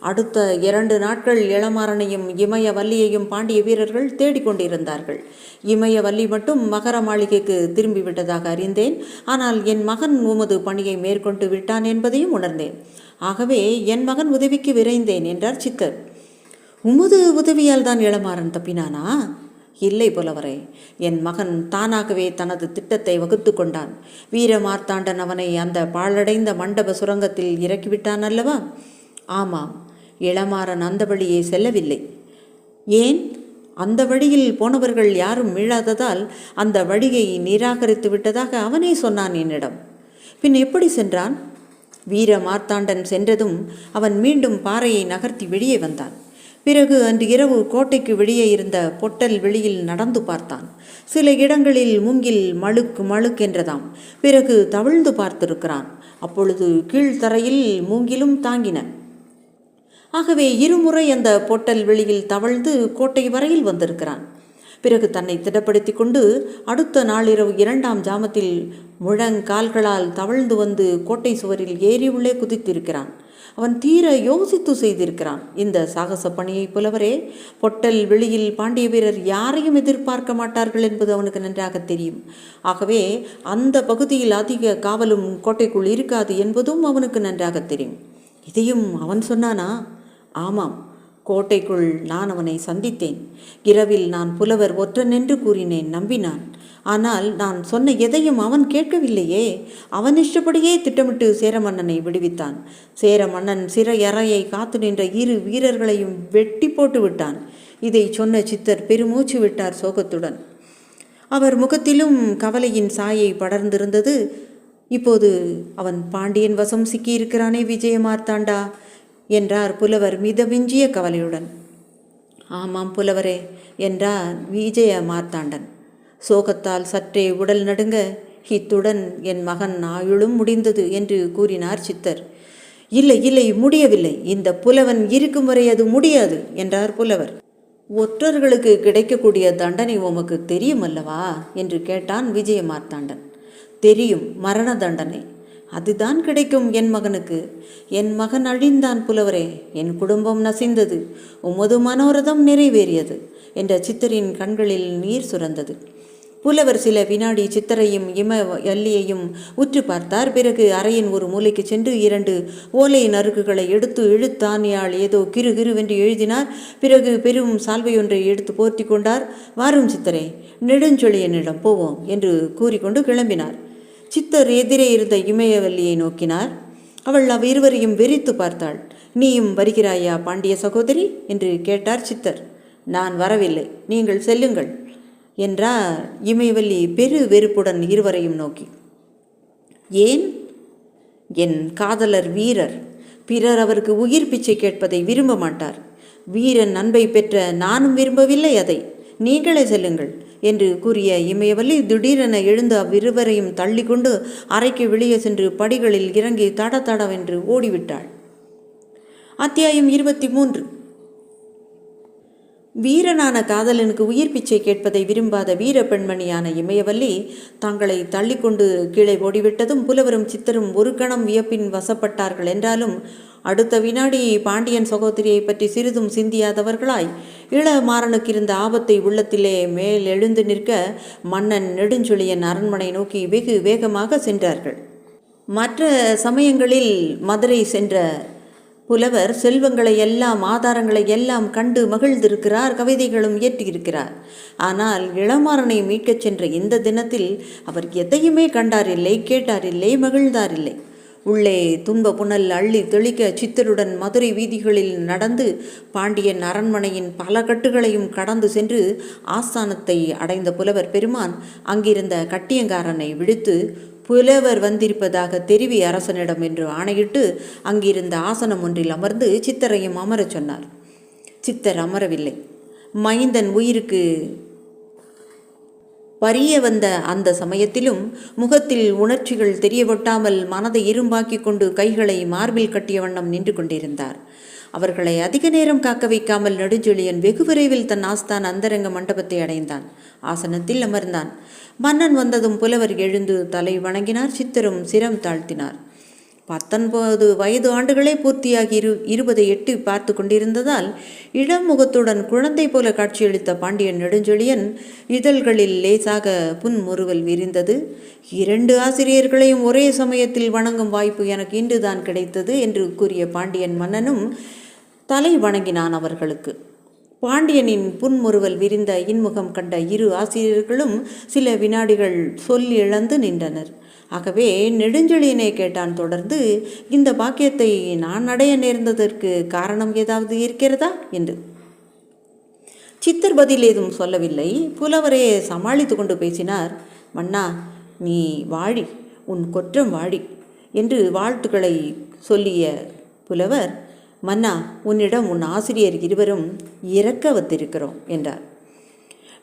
அடுத்த 2 நாட்கள் இளமாறனையும் இமயவல்லியையும் பாண்டிய வீரர்கள் தேடிக்கொண்டிருந்தார்கள். இமயவல்லி மட்டும் மகர மாளிகைக்கு திரும்பிவிட்டதாக அறிந்தேன். ஆனால் என் மகன் உமது பணியை மேற்கொண்டு விட்டான் என்பதையும் உணர்ந்தேன். ஆகவே என் மகன் உதவிக்கு விரைந்தேன் என்றார் சித்தர். உமது உதவியால் தான் இளமாறன் தப்பினானா? இல்லை புலவரே, என் மகன் தானாகவே தனது திட்டத்தை வகுத்து கொண்டான். வீரமார்த்தாண்டன் அவனை அந்த பாழடைந்த மண்டப சுரங்கத்தில் இறக்கிவிட்டான் அல்லவா? ஆமாம், இளமாறன் அந்த வழியே செல்லவில்லை. ஏன்? அந்த வழியில் போனவர்கள் யாரும் மீளாததால் அந்த வழியை நிராகரித்து விட்டதாக அவனே சொன்னான் என்னிடம். பின் எப்படி சென்றான்? வீரமார்த்தாண்டன் சென்றதும் அவன் மீண்டும் பாறையை நகர்த்தி வெளியே வந்தான். பிறகு அன்று இரவு கோட்டைக்கு வெளியே இருந்த பொட்டல் வெளியில் நடந்து பார்த்தான். சில இடங்களில் மூங்கில் மழுக்கு மழுக்கென்றதாம். பிறகு தவிழ்ந்து பார்த்திருக்கிறான். அப்பொழுது கீழ்த்தரையில் மூங்கிலும் தாங்கின. ஆகவே இருமுறை அந்த பொட்டல் வெளியில் தவழ்ந்து கோட்டை வரையில் வந்திருக்கிறான். பிறகு தன்னை திடப்படுத்தி கொண்டு அடுத்த நாளிரவு 2ஆம் ஜாமத்தில் முழங்கால்களால் தவழ்ந்து வந்து கோட்டை சுவரில் ஏறி உள்ளே குதித்திருக்கிறான். அவன் தீர யோசித்து செய்திருக்கிறான் இந்த சாகச பணியை. புலவரே, பொட்டல் வெளியில் பாண்டிய வீரர் யாரையும் எதிர்பார்க்க மாட்டார்கள் என்பது அவனுக்கு நன்றாக தெரியும். ஆகவே அந்த பகுதியில் அதிக காவலும் கோட்டைக்குள் இருக்காது என்பதும் அவனுக்கு நன்றாக தெரியும். இதையும் அவன் சொன்னானா? ஆமாம், கோட்டைக்குள் நான் அவனை சந்தித்தேன். இரவில் நான் புலவர் ஒற்றன் என்று கூறினேன், நம்பினான். ஆனால் நான் சொன்ன எதையும் அவன் கேட்கவில்லையே. அவன் இஷ்டப்படியே திட்டமிட்டு சேரமன்னனை விடுவித்தான். சேரமன்னன் சிறை அறையை காத்து நின்ற 2 வீரர்களையும் வெட்டி போட்டு விட்டான். இதை சொன்ன சித்தர் பெருமூச்சு விட்டார் சோகத்துடன். அவர் முகத்திலும் கவலையின் சாயை படர்ந்திருந்தது. இப்போது அவன் பாண்டியன் வசம் சிக்கியிருக்கிறானே விஜயமார்த்தாண்டா என்றார் புலவர் மிதமிஞ்சிய கவலையுடன். ஆமாம் புலவரே என்றார் விஜயமார்த்தாண்டன் சோகத்தால் சற்றே உடல் நடுங்க. இத்துடன் என் மகன் ஆயுளும் முடிந்தது என்று கூறினார் சித்தர். இல்லை இல்லை, முடியவில்லை. இந்த புலவன் இருக்கும் வரை அது முடியாது என்றார் புலவர். ஒற்றர்களுக்கு கிடைக்கக்கூடிய தண்டனை உமக்கு தெரியும் அல்லவா என்று கேட்டான் விஜயமார்த்தாண்டன். தெரியும், மரண தண்டனை. அதுதான் கிடைக்கும் என் மகனுக்கு. என் மகன் அழிந்தான் புலவரே. என் குடும்பம் நசிந்தது. உமது மனோரதம் நிறைவேறியது என்ற சித்தரின் கண்களில் நீர் சுரந்தது. புலவர் சில வினாடி சித்தரையும் இமயவல்லியையும் உற்று பார்த்தார். பிறகு அறையின் ஒரு மூலைக்கு சென்று 2 ஓலை நறுக்குகளை எடுத்து இழுத்தானியால் ஏதோ கிருகிருவென்று எழுதினார். பிறகு பெரும் சால்வையொன்றை எடுத்து போர்த்தி கொண்டார். வாரும் சித்தரே, நெடுஞ்செழியனிடம் போவோம் என்று கூறிக்கொண்டு கிளம்பினார். சித்தர் எதிரே இருந்த இமயவல்லியை நோக்கினார். அவள் இருவரையும் வெறித்து பார்த்தாள். நீயும் வருகிறாயா பாண்டிய சகோதரி என்று கேட்டார் சித்தர். நான் வரவில்லை, நீங்கள் செல்லுங்கள் என்றார் இமயவல்லி பெரு வெறுப்புடன் இருவரையும் நோக்கி. ஏன்? என் காதலர் வீரர். பிறர் அவருக்கு உயிர் பிச்சை கேட்பதை விரும்ப மாட்டார். வீரன் அன்பை பெற்ற நானும் விரும்பவில்லை அதை. நீங்களே செல்லுங்கள் என்று கூறிய இமயவல்லி திடீரென எழுந்து அவ்விருவரையும் தள்ளி கொண்டு அறைக்கு வெளியே சென்று படிகளில் இறங்கி தட தடவென்று ஓடிவிட்டாள். அத்தியாயம் 23. வீரனான காதலனுக்கு உயிர் பிச்சை கேட்பதை விரும்பாத வீர பெண்மணியான இமயவல்லி தங்களை தள்ளிக்கொண்டு கீழே ஓடிவிட்டதும் புலவரும் சித்தரும் ஒரு கணம் வியப்பின் வசப்பட்டார்கள். என்றாலும் அடுத்த வினாடி பாண்டியன் சகோதரியை பற்றி சிறிதும் சிந்தியாதவர்களாய் இளமாறனுக்கு இருந்த ஆபத்தை உள்ளத்திலே மேல் எழுந்து நிற்க மன்னன் நெடுஞ்செழியன் அரண்மனை நோக்கி வெகு வேகமாக சென்றார்கள். மற்ற சமயங்களில் மதுரை சென்ற புலவர் செல்வங்களை எல்லாம் ஆதாரங்களை எல்லாம் கண்டு மகிழ்ந்திருக்கிறார், கவிதைகளும் இயற்றியிருக்கிறார். ஆனால் இளமாறனை மீட்கச் சென்ற இந்த தினத்தில் அவர் எதையுமே கண்டாரில்லை, கேட்டாரில்லை, மகிழ்ந்தாரில்லை. உள்ளே துன்ப புனல் அள்ளி தெளிக்க சித்தருடன் மதுரை வீதிகளில் நடந்து பாண்டியன் அரண்மனையின் பல கட்டுகளையும் கடந்து சென்று ஆஸ்தானத்தை அடைந்த புலவர் பெருமான் அங்கிருந்த கட்டியங்காரனை விடுத்து புலவர் வந்திருப்பதாக தெரிவி அரசனிடம் என்று ஆணையிட்டு அங்கிருந்த ஆசனம் ஒன்றில் அமர்ந்து சித்தரையும் அமரச் சொன்னார். சித்தர் அமரவில்லை. மைந்தன் உயிருக்கு பரிய வந்த அந்த சமயத்திலும் முகத்தில் உணர்ச்சிகள் தெரியவொட்டாமல் மனதை இரும்பாக்கி கொண்டு கைகளை மார்பில் கட்டிய வண்ணம் நின்று கொண்டிருந்தார். அவர்களை அதிக நேரம் காக்க வைக்காமல் நெடுஞ்செழியன் வெகு விரைவில் தன் ஆஸ்தான் அந்தரங்க மண்டபத்தை அடைந்தான். ஆசனத்தில் அமர்ந்தான். மன்னன் வந்ததும் புலவர் எழுந்து தலை வணங்கினார். சித்தரும் சிரம் தாழ்த்தினார். 19 வயது ஆண்டுகளே பூர்த்தியாகி 20 எட்டி பார்த்து கொண்டிருந்ததால் இளம் முகத்துடன் குழந்தை போல காட்சியளித்த பாண்டியன் நெடுஞ்செழியன் இதழ்களில் லேசாக புன்முறுவல் விரிந்தது. 2 ஆசிரியர்களையும் ஒரே சமயத்தில் வணங்கும் வாய்ப்பு எனக்கு இன்றுதான் கிடைத்தது என்று கூறிய பாண்டியன் மன்னனும் தலை வணங்கினான் அவர்களுக்கு. பாண்டியனின் புன்முறுவல் விரிந்த இன்முகம் கண்ட 2 ஆசிரியர்களும் சில வினாடிகள் சொல் இழந்து நின்றனர். ஆகவே நெடுஞ்செழியனை கேட்டான் தொடர்ந்து, இந்த பாக்கியத்தை நான் அடைய நேர்ந்ததற்கு காரணம் ஏதாவது இருக்கிறதா என்று. சித்தர் பதில் ஏதும் சொல்லவில்லை. புலவரே சமாளித்து கொண்டு பேசினார். மன்னா, நீ வாழி, உன் கொற்றம் வாழி என்று வாழ்த்துக்களை சொல்லிய புலவர், மன்னா, உன்னிடம் உன் ஆசிரியர் இருவரும் இறக்க வந்திருக்கிறோம் என்றார்.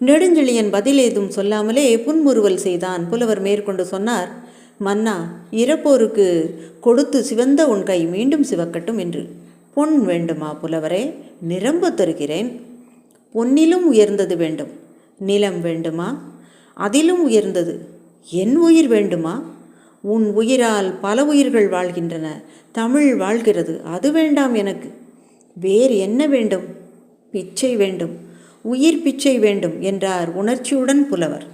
நெடுஞ்செழியன் பதில் ஏதும் சொல்லாமலே புன்முறுவல் செய்தான். புலவர் மேற்கொண்டு சொன்னார், மன்னா, இறப்போருக்கு கொடுத்து சிவந்த உன் கை மீண்டும் சிவக்கட்டும் என்று. பொன் வேண்டுமா புலவரே? நிரம்ப தருகிறேன். பொன்னிலும் உயர்ந்தது வேண்டும். நிலம் வேண்டுமா? அதிலும் உயர்ந்தது. என் உயிர் வேண்டுமா? உன் உயிரால் பல உயிர்கள் வாழ்கின்றன. தமிழ் வாழ்கிறது. அது வேண்டாம் எனக்கு. வேறு என்ன வேண்டும்? பிச்சை வேண்டும். உயிர் பிச்சை வேண்டும் என்றார் உணர்ச்சியுடன் புலவர்.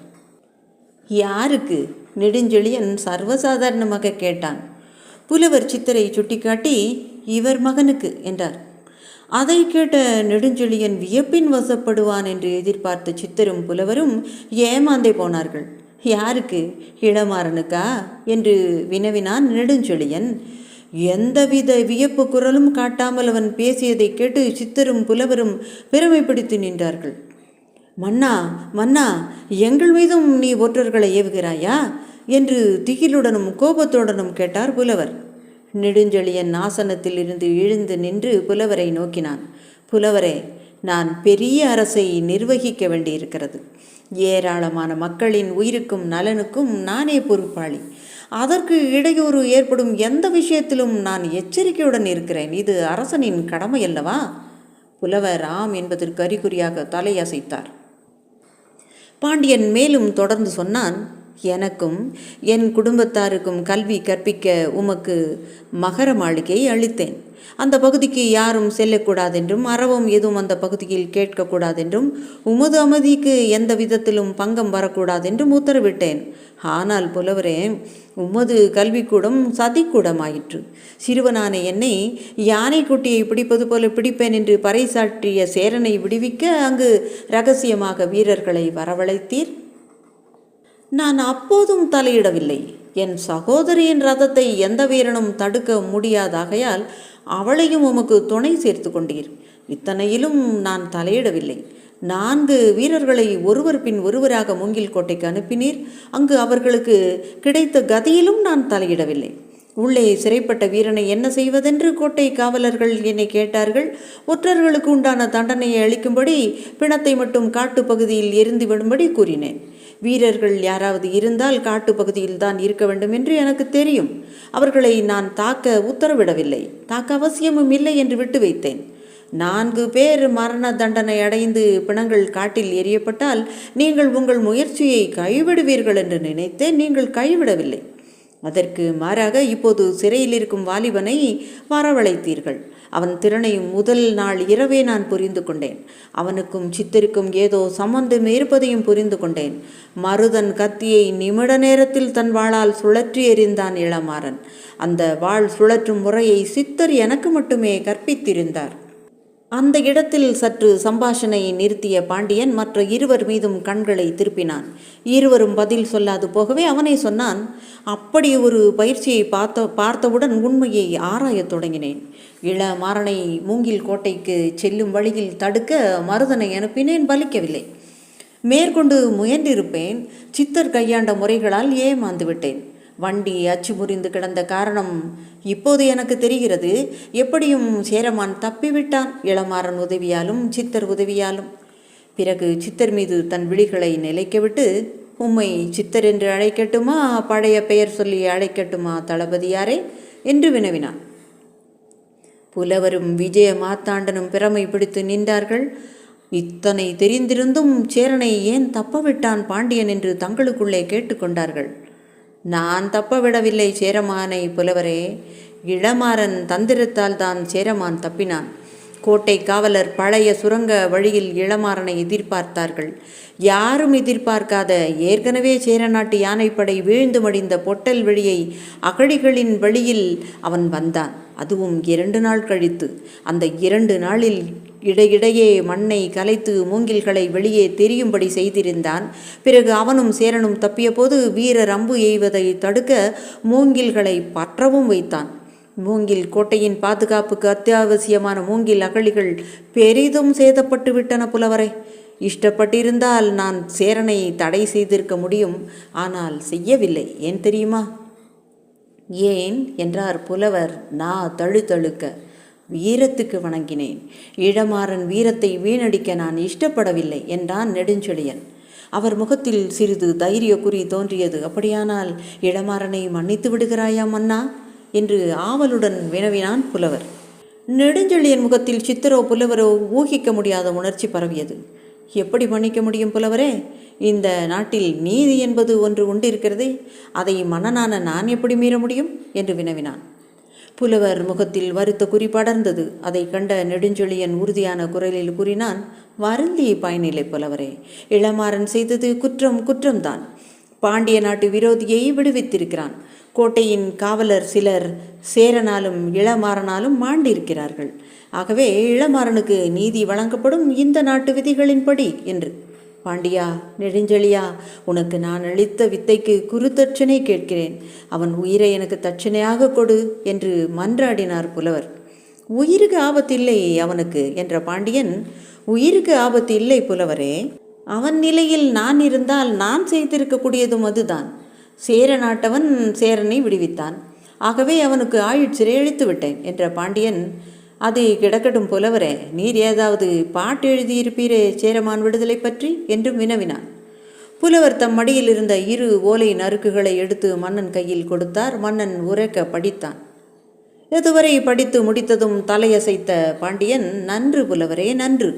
யாருக்கு? நெடுஞ்செழியன் சர்வசாதாரணமாக கேட்டான். புலவர் சித்தரை சுட்டிக்காட்டி, இவர் மகனுக்கு என்றார். அதை கேட்ட நெடுஞ்செழியன் வியப்பின் வசப்படுவான் என்று எதிர்பார்த்த சித்தரும் புலவரும் ஏமாந்தே போனார்கள். யாருக்கு? இளமாறனுக்கா என்று வினவினான் நெடுஞ்செழியன். எந்தவித வியப்பு குரலும் காட்டாமல் அவன் பேசியதை கேட்டு சித்தரும் புலவரும் பெருமைப்படுத்தி நின்றார்கள். மன்னா, மன்னா, எங்கள் மீதும் நீ ஒற்றர்களை ஏவுகிறாயா என்று திகிலுடனும் கோபத்துடனும் கேட்டார் புலவர். நெடுஞ்செழியன் ஆசனத்தில் இருந்து எழுந்து நின்று புலவரை நோக்கினான். புலவரே, நான் பெரிய அரசை நிர்வகிக்க வேண்டியிருக்கிறது. ஏராளமான மக்களின் உயிருக்கும் நலனுக்கும் நானே பொறுப்பாளி. அதற்கு இடையூறு ஏற்படும் எந்த விஷயத்திலும் நான் எச்சரிக்கையுடன் இருக்கிறேன். இது அரசனின் கடமை அல்லவா? புலவர் ஆம் என்பதற்கு அறிகுறியாக தலையசைத்தார். பாண்டியன் மேலும் தொடர்ந்து சொன்னான், எனக்கும் என் குடும்பத்தாருக்கும் கல்வி கற்பிக்க உமக்கு மகர மாளிகை அளித்தேன். அந்த பகுதிக்கு யாரும் செல்லக்கூடாதென்றும் அறவும் எதுவும் அந்த பகுதியில் கேட்கக்கூடாதென்றும் உமது அமைதிக்கு எந்த விதத்திலும் பங்கம் வரக்கூடாதென்றும் உத்தரவிட்டேன். ஆனால் புலவரே, உமது கல்விக்கூடம் சதிக்கூடமாயிற்று. சிறுவனான என்னை யானை குட்டியை பிடிப்பது போல பிடிப்பேன் என்று பறைசாற்றிய சேரனை விடுவிக்க அங்கு இரகசியமாக வீரர்களை வரவழைத்தீர். நான் அப்போதும் தலையிடவில்லை. என் சகோதரியின் ரதத்தை எந்த வீரனும் தடுக்க முடியாதாகையால் அவளையும் உமக்கு துணை சேர்த்து கொண்டீர். இத்தனையிலும் நான் தலையிடவில்லை. 4 வீரர்களை ஒருவர் பின் ஒருவராக மூங்கில் கோட்டைக்கு அனுப்பினீர். அங்கு அவர்களுக்கு கிடைத்த கதியிலும் நான் தலையிடவில்லை. உள்ளே சிறைப்பட்ட வீரனை என்ன செய்வதென்று கோட்டை காவலர்கள் என்னை கேட்டார்கள். ஒற்றர்களுக்கு உண்டான தண்டனையை அளிக்கும்படி பிணத்தை மட்டும் காட்டுப்பகுதியில் எரிந்து விடும்படி கூறினேன். வீரர்கள் யாராவது இருந்தால் காட்டுப்பகுதியில் தான் இருக்க வேண்டும் என்று எனக்கு தெரியும். அவர்களை நான் தாக்க உத்தரவிடவில்லை. தாக்க அவசியமும் இல்லை என்று விட்டு வைத்தேன். 4 பேர் மரண தண்டனை அடைந்து பிணங்கள் காட்டில் எரியப்பட்டால் நீங்கள் உங்கள் முயற்சியை கைவிடுவீர்கள் என்று நினைத்தேன். நீங்கள் கைவிடவில்லை. அதற்கு மாறாக இப்போது சிறையில் இருக்கும் வாலிபனை வரவழைத்தீர்கள். அவன் திறனை முதல் நாள் இரவே நான் புரிந்து கொண்டேன். அவனுக்கும் சித்தருக்கும் ஏதோ சம்பந்தம் இருப்பதையும் புரிந்து கொண்டேன். மருதன் கத்தியை நிமிட நேரத்தில் தன் வாளால் சுழற்றி எறிந்தான் இளமாறன். அந்த வாள் சுழற்றும் முறையை சித்தர் எனக்கு மட்டுமே கற்பித்திருந்தார். அந்த இடத்தில் சற்று சம்பாஷணையை நிறுத்திய பாண்டியன் மற்ற 2 மீதும் கண்களை திருப்பினான். இருவரும் பதில் சொல்லாது போகவே அவனை சொன்னான், அப்படி ஒரு பயிற்சியை பார்த்தவுடன் உண்மையை ஆராயத் தொடங்கினேன். இளமாறனை மூங்கில் கோட்டைக்கு செல்லும் வழியில் தடுக்க மருதனை அனுப்பினேன். பலிக்கவில்லை. மேற்கொண்டு முயன்றிருப்பேன். சித்தர் கையாண்ட முறைகளால் ஏமாந்து விட்டேன். வண்டி அச்சு முறிந்து கிடந்த காரணம் இப்போது எனக்கு தெரிகிறது. எப்படியும் சேரமான் தப்பிவிட்டான், இளமாறன் உதவியாலும் சித்தர் உதவியாலும். பிறகு சித்தர் மீது தன் விழிகளை நிலைக்கவிட்டு, உம்மை சித்தர் என்று அழைக்கட்டுமா, பழைய பெயர் சொல்லி அழைக்கட்டுமா தளபதியாரே என்று வினவினான். புலவரும் விஜய மார்த்தாண்டனும் பிரமை பிடித்து நின்றார்கள். இத்தனை தெரிந்திருந்தும் சேரனை ஏன் தப்பவிட்டான் பாண்டியன் என்று தங்களுக்குள்ளே கேட்டுக்கொண்டார்கள். நான் தப்பவிடவில்லை சேரமானை புலவரே. இளமாறன் தந்திரத்தால் தான் சேரமான் தப்பினான். கோட்டை காவலர் பழைய சுரங்க வழியில் இளமாறனை எதிர்பார்த்தார்கள். யாரும் எதிர்பார்க்காத ஏற்கனவே சேர நாட்டு யானைப்படை வீழ்ந்து மடிந்த பொட்டல் வழியை அகழிகளின் வழியில் அவன் வந்தான். அதுவும் 2 நாள் கழித்து. அந்த 2 நாளில் இடையிடையே மண்ணை கலைத்து மூங்கில்களை வெளியே தெரியும்படி செய்திருந்தான். பிறகு அவனும் சேரனும் தப்பிய போது வீரர் அம்பு எய்வதை தடுக்க மூங்கில்களை பற்றவும் வைத்தான். மூங்கில் கோட்டையின் பாதுகாப்புக்கு அத்தியாவசியமான மூங்கில் அகழிகள் பெரிதும் சேதப்பட்டு விட்டன புலவரை. இஷ்டப்பட்டிருந்தால் நான் சேரனை தடை செய்திருக்க முடியும். ஆனால் செய்யவில்லை. ஏன் தெரியுமா? ஏன் என்றார் புலவர் தழுத்தழுக்க. வீரத்துக்கு வணங்கினேன். இளமாறன் வீரத்தை வீணடிக்க நான் இஷ்டப்படவில்லை என்றான் நெடுஞ்செழியன். அவர் முகத்தில் சிறிது தைரிய குறி தோன்றியது. அப்படியானால் இளமாறனை மன்னித்து விடுகிறாயா மன்னா என்று ஆவலுடன் வினவினான் புலவர். நெடுஞ்செழியன் முகத்தில் சித்தரோ புலவரோ ஊகிக்க முடியாத உணர்ச்சி பரவியது. எப்படி மன்னிக்க முடியும் புலவரே? இந்த நாட்டில் நீதி என்பது ஒன்று உண்டிருக்கிறதே, அதை மன்னனான நான் எப்படி மீற முடியும் என்று வினவினான். புலவர் முகத்தில் வருத்த குறி படர்ந்தது. அதை கண்ட நெடுஞ்செழியன் உறுதியான குரலில் கூறினான், வருந்தி பயனில்லை புலவரே. இளமாறன் செய்தது குற்றம்தான். பாண்டிய நாட்டு விரோதியை விடுவித்திருக்கிறான். கோட்டையின் காவலர் சிலர் சேரனாலும் இளமாறனாலும் மாண்டிருக்கிறார்கள். ஆகவே இளமாறனுக்கு நீதி வழங்கப்படும் இந்த நாட்டு விதிகளின்படி என்று. பாண்டியா, நெடுஞ்செழியா, உனக்கு நான் அளித்த வித்தைக்கு குருதட்சணை கேட்கிறேன். அவன் உயிரை எனக்கு தட்சணையாக கொடு என்று மன்றாடினார் புலவர். உயிருக்கு ஆபத்தில்லை அவனுக்கு என்ற பாண்டியன், உயிருக்கு ஆபத்து இல்லை புலவரே. அவன் நிலையில் நான் இருந்தால் நான் செய்திருக்கக்கூடியதும் அதுதான். சேர நாட்டவன் சேரனை விடுவித்தான். ஆகவே அவனுக்கு ஆயுட்சிறை அளித்து விட்டேன் என்ற பாண்டியன், அது கிடக்கட்டும் புலவரே, நீர் ஏதாவது பாட்டு எழுதியிருப்பீரே சேரமான் விடுதலை பற்றி என்றும் வினவினான். புலவர் தம் மடியில் இருந்த 2 ஓலை நறுக்குகளை எடுத்து மன்னன் கையில் கொடுத்தார். மன்னன் உரைக்க படித்தான். எதுவரை படித்து முடித்ததும் தலையசைத்த பாண்டியன், நன்று புலவரே, நன்று.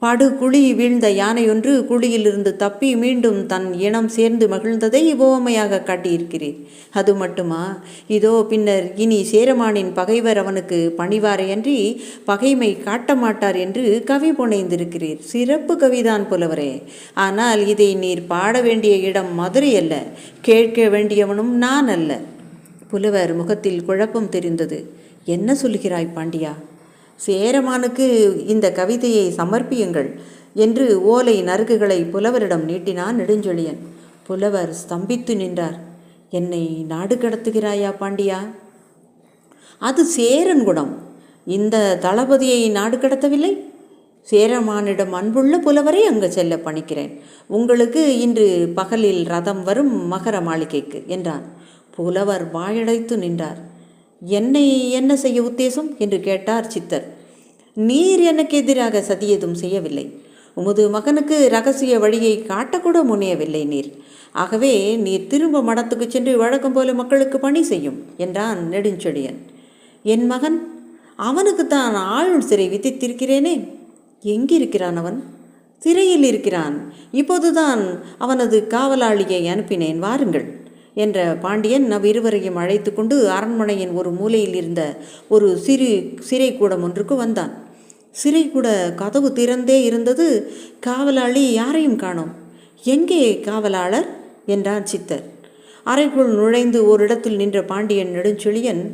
படுகுழி வீழ்ந்த யானையொன்று குழியிலிருந்து தப்பி மீண்டும் தன் இனம் சேர்ந்து மகிழ்ந்ததை உவமையாக காட்டியிருக்கிறீர். அது மட்டுமா? இதோ பின்னர் இனி சேரமானின் பகைவர் அவனுக்கு பணிவாரையன்றி பகைமை காட்ட மாட்டார் என்று கவி புனைந்திருக்கிறீர். சிறப்பு கவிதான் புலவரே. ஆனால் இதை நீர் பாட வேண்டிய இடம் மதுரை அல்ல, கேட்க வேண்டியவனும் நான் அல்ல. புலவர் முகத்தில் குழப்பம் தெரிந்தது. என்ன சொல்கிறாய் பாண்டியா? சேரமானுக்கு இந்த கவிதையை சமர்ப்பியுங்கள் என்று ஓலை நறுக்குகளை புலவரிடம் நீட்டினான் நெடுஞ்செழியன். புலவர் ஸ்தம்பித்து நின்றார். என்னை நாடு கடத்துகிறாயா பாண்டியா? அது சேரன் குணம். இந்த தளபதியை நாடு கடத்தவில்லை. சேரமானிடம் அன்புள்ள புலவரை அங்கு செல்ல பணிக்கிறேன். உங்களுக்கு இன்று பகலில் ரதம் வரும் மகர மாளிகைக்கு என்றான். புலவர் வாயடைத்து நின்றார். என்னை என்ன செய்ய உத்தேசம் என்று கேட்டார் சித்தர். நீர் எனக்கு எதிராக சதியதும் செய்யவில்லை. உமது மகனுக்கு இரகசிய வழியை காட்டக்கூட முனையவில்லை நீர். ஆகவே நீர் திரும்ப மடத்துக்கு சென்று வழக்கம் போல மக்களுக்கு பணி செய்யும் என்றான் நெடுஞ்செழியன். என் மகன்? அவனுக்குத்தான் ஆயுள் சிறை விதித்திருக்கிறேனே. எங்கிருக்கிறான் அவன்? சிறையில் இருக்கிறான். இப்போதுதான் அவனது காவலாளியை அனுப்பினேன், வாருங்கள் என்ற பாண்டியன் அவ்விருவரையும் அழைத்து கொண்டு அரண்மனையின் ஒரு மூலையில் இருந்த ஒரு சிறை கூடம் ஒன்றுக்கு வந்தான். சிறை கூட கதவு திறந்தே இருந்தது. காவலாளி யாரையும் காணோம். எங்கே காவலாளர் என்றான் சித்தர். அறைக்குள் நுழைந்து ஓரிடத்தில் நின்ற பாண்டியன் நெடுஞ்செழியன்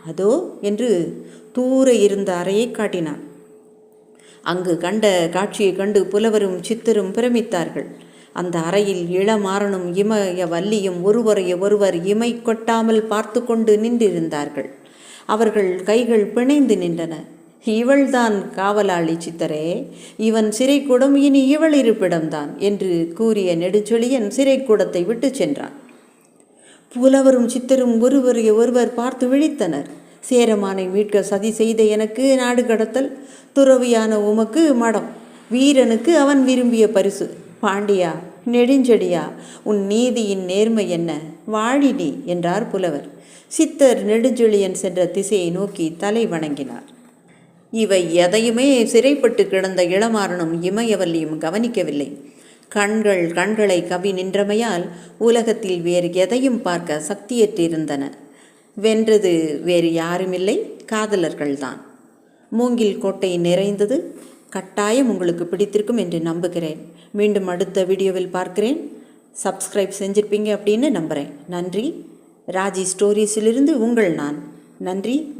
அதோ என்று தூர இருந்த அறையை காட்டினான். அங்கு கண்ட காட்சியை கண்டு புலவரும் சித்தரும் பிரமித்தார்கள். அந்த அறையில் இளமாறனும் இமய வல்லியும் ஒருவரைய ஒருவர் இமை கொட்டாமல் பார்த்து கொண்டு நின்றிருந்தார்கள். அவர்கள் கைகள் பிணைந்து நின்றன. இவள்தான் காவலாளி சித்தரே, இவன் சிறைக்கூடம் இனி இவள் இருப்பிடம்தான் என்று கூறிய நெடுஞ்செழியன் சிறைக்கூடத்தை விட்டு சென்றான். புலவரும் சித்தரும் ஒருவரைய ஒருவர் பார்த்து விழித்தனர். சேரமானை மீட்க சதி செய்த எனக்கு நாடு கடத்தல், துறவியான உமக்கு மடம், வீரனுக்கு அவன் விரும்பிய பரிசு. பாண்டியா, நெடுஞ்செழியா, உன் நீதியின் நேர்மை என்ன, வாழினி என்றார் புலவர். சித்தர் நெடுஞ்செழியன் சென்ற திசையை நோக்கி தலை வணங்கினார். இவை எதையுமே சிறைப்பட்டு கிடந்த இளமாறனும் இமயவல்லியும் கவனிக்கவில்லை. கண்களை கவி நின்றமையால் உலகத்தில் வேறு எதையும் பார்க்க சக்தியற்றிருந்தன. வென்றது வேறு யாருமில்லை, காதலர்கள்தான். மூங்கில் கோட்டை நிறைந்தது. கட்டாயம் உங்களுக்கு பிடித்திருக்கும் என்று நம்புகிறேன். மீண்டும் அடுத்த வீடியோவில் பார்க்கிறேன். சப்ஸ்கிரைப் செஞ்சிருப்பீங்க அப்படின்னு நம்புகிறேன். நன்றி. ராஜி ஸ்டோரீஸிலிருந்து உங்கள் நான். நன்றி.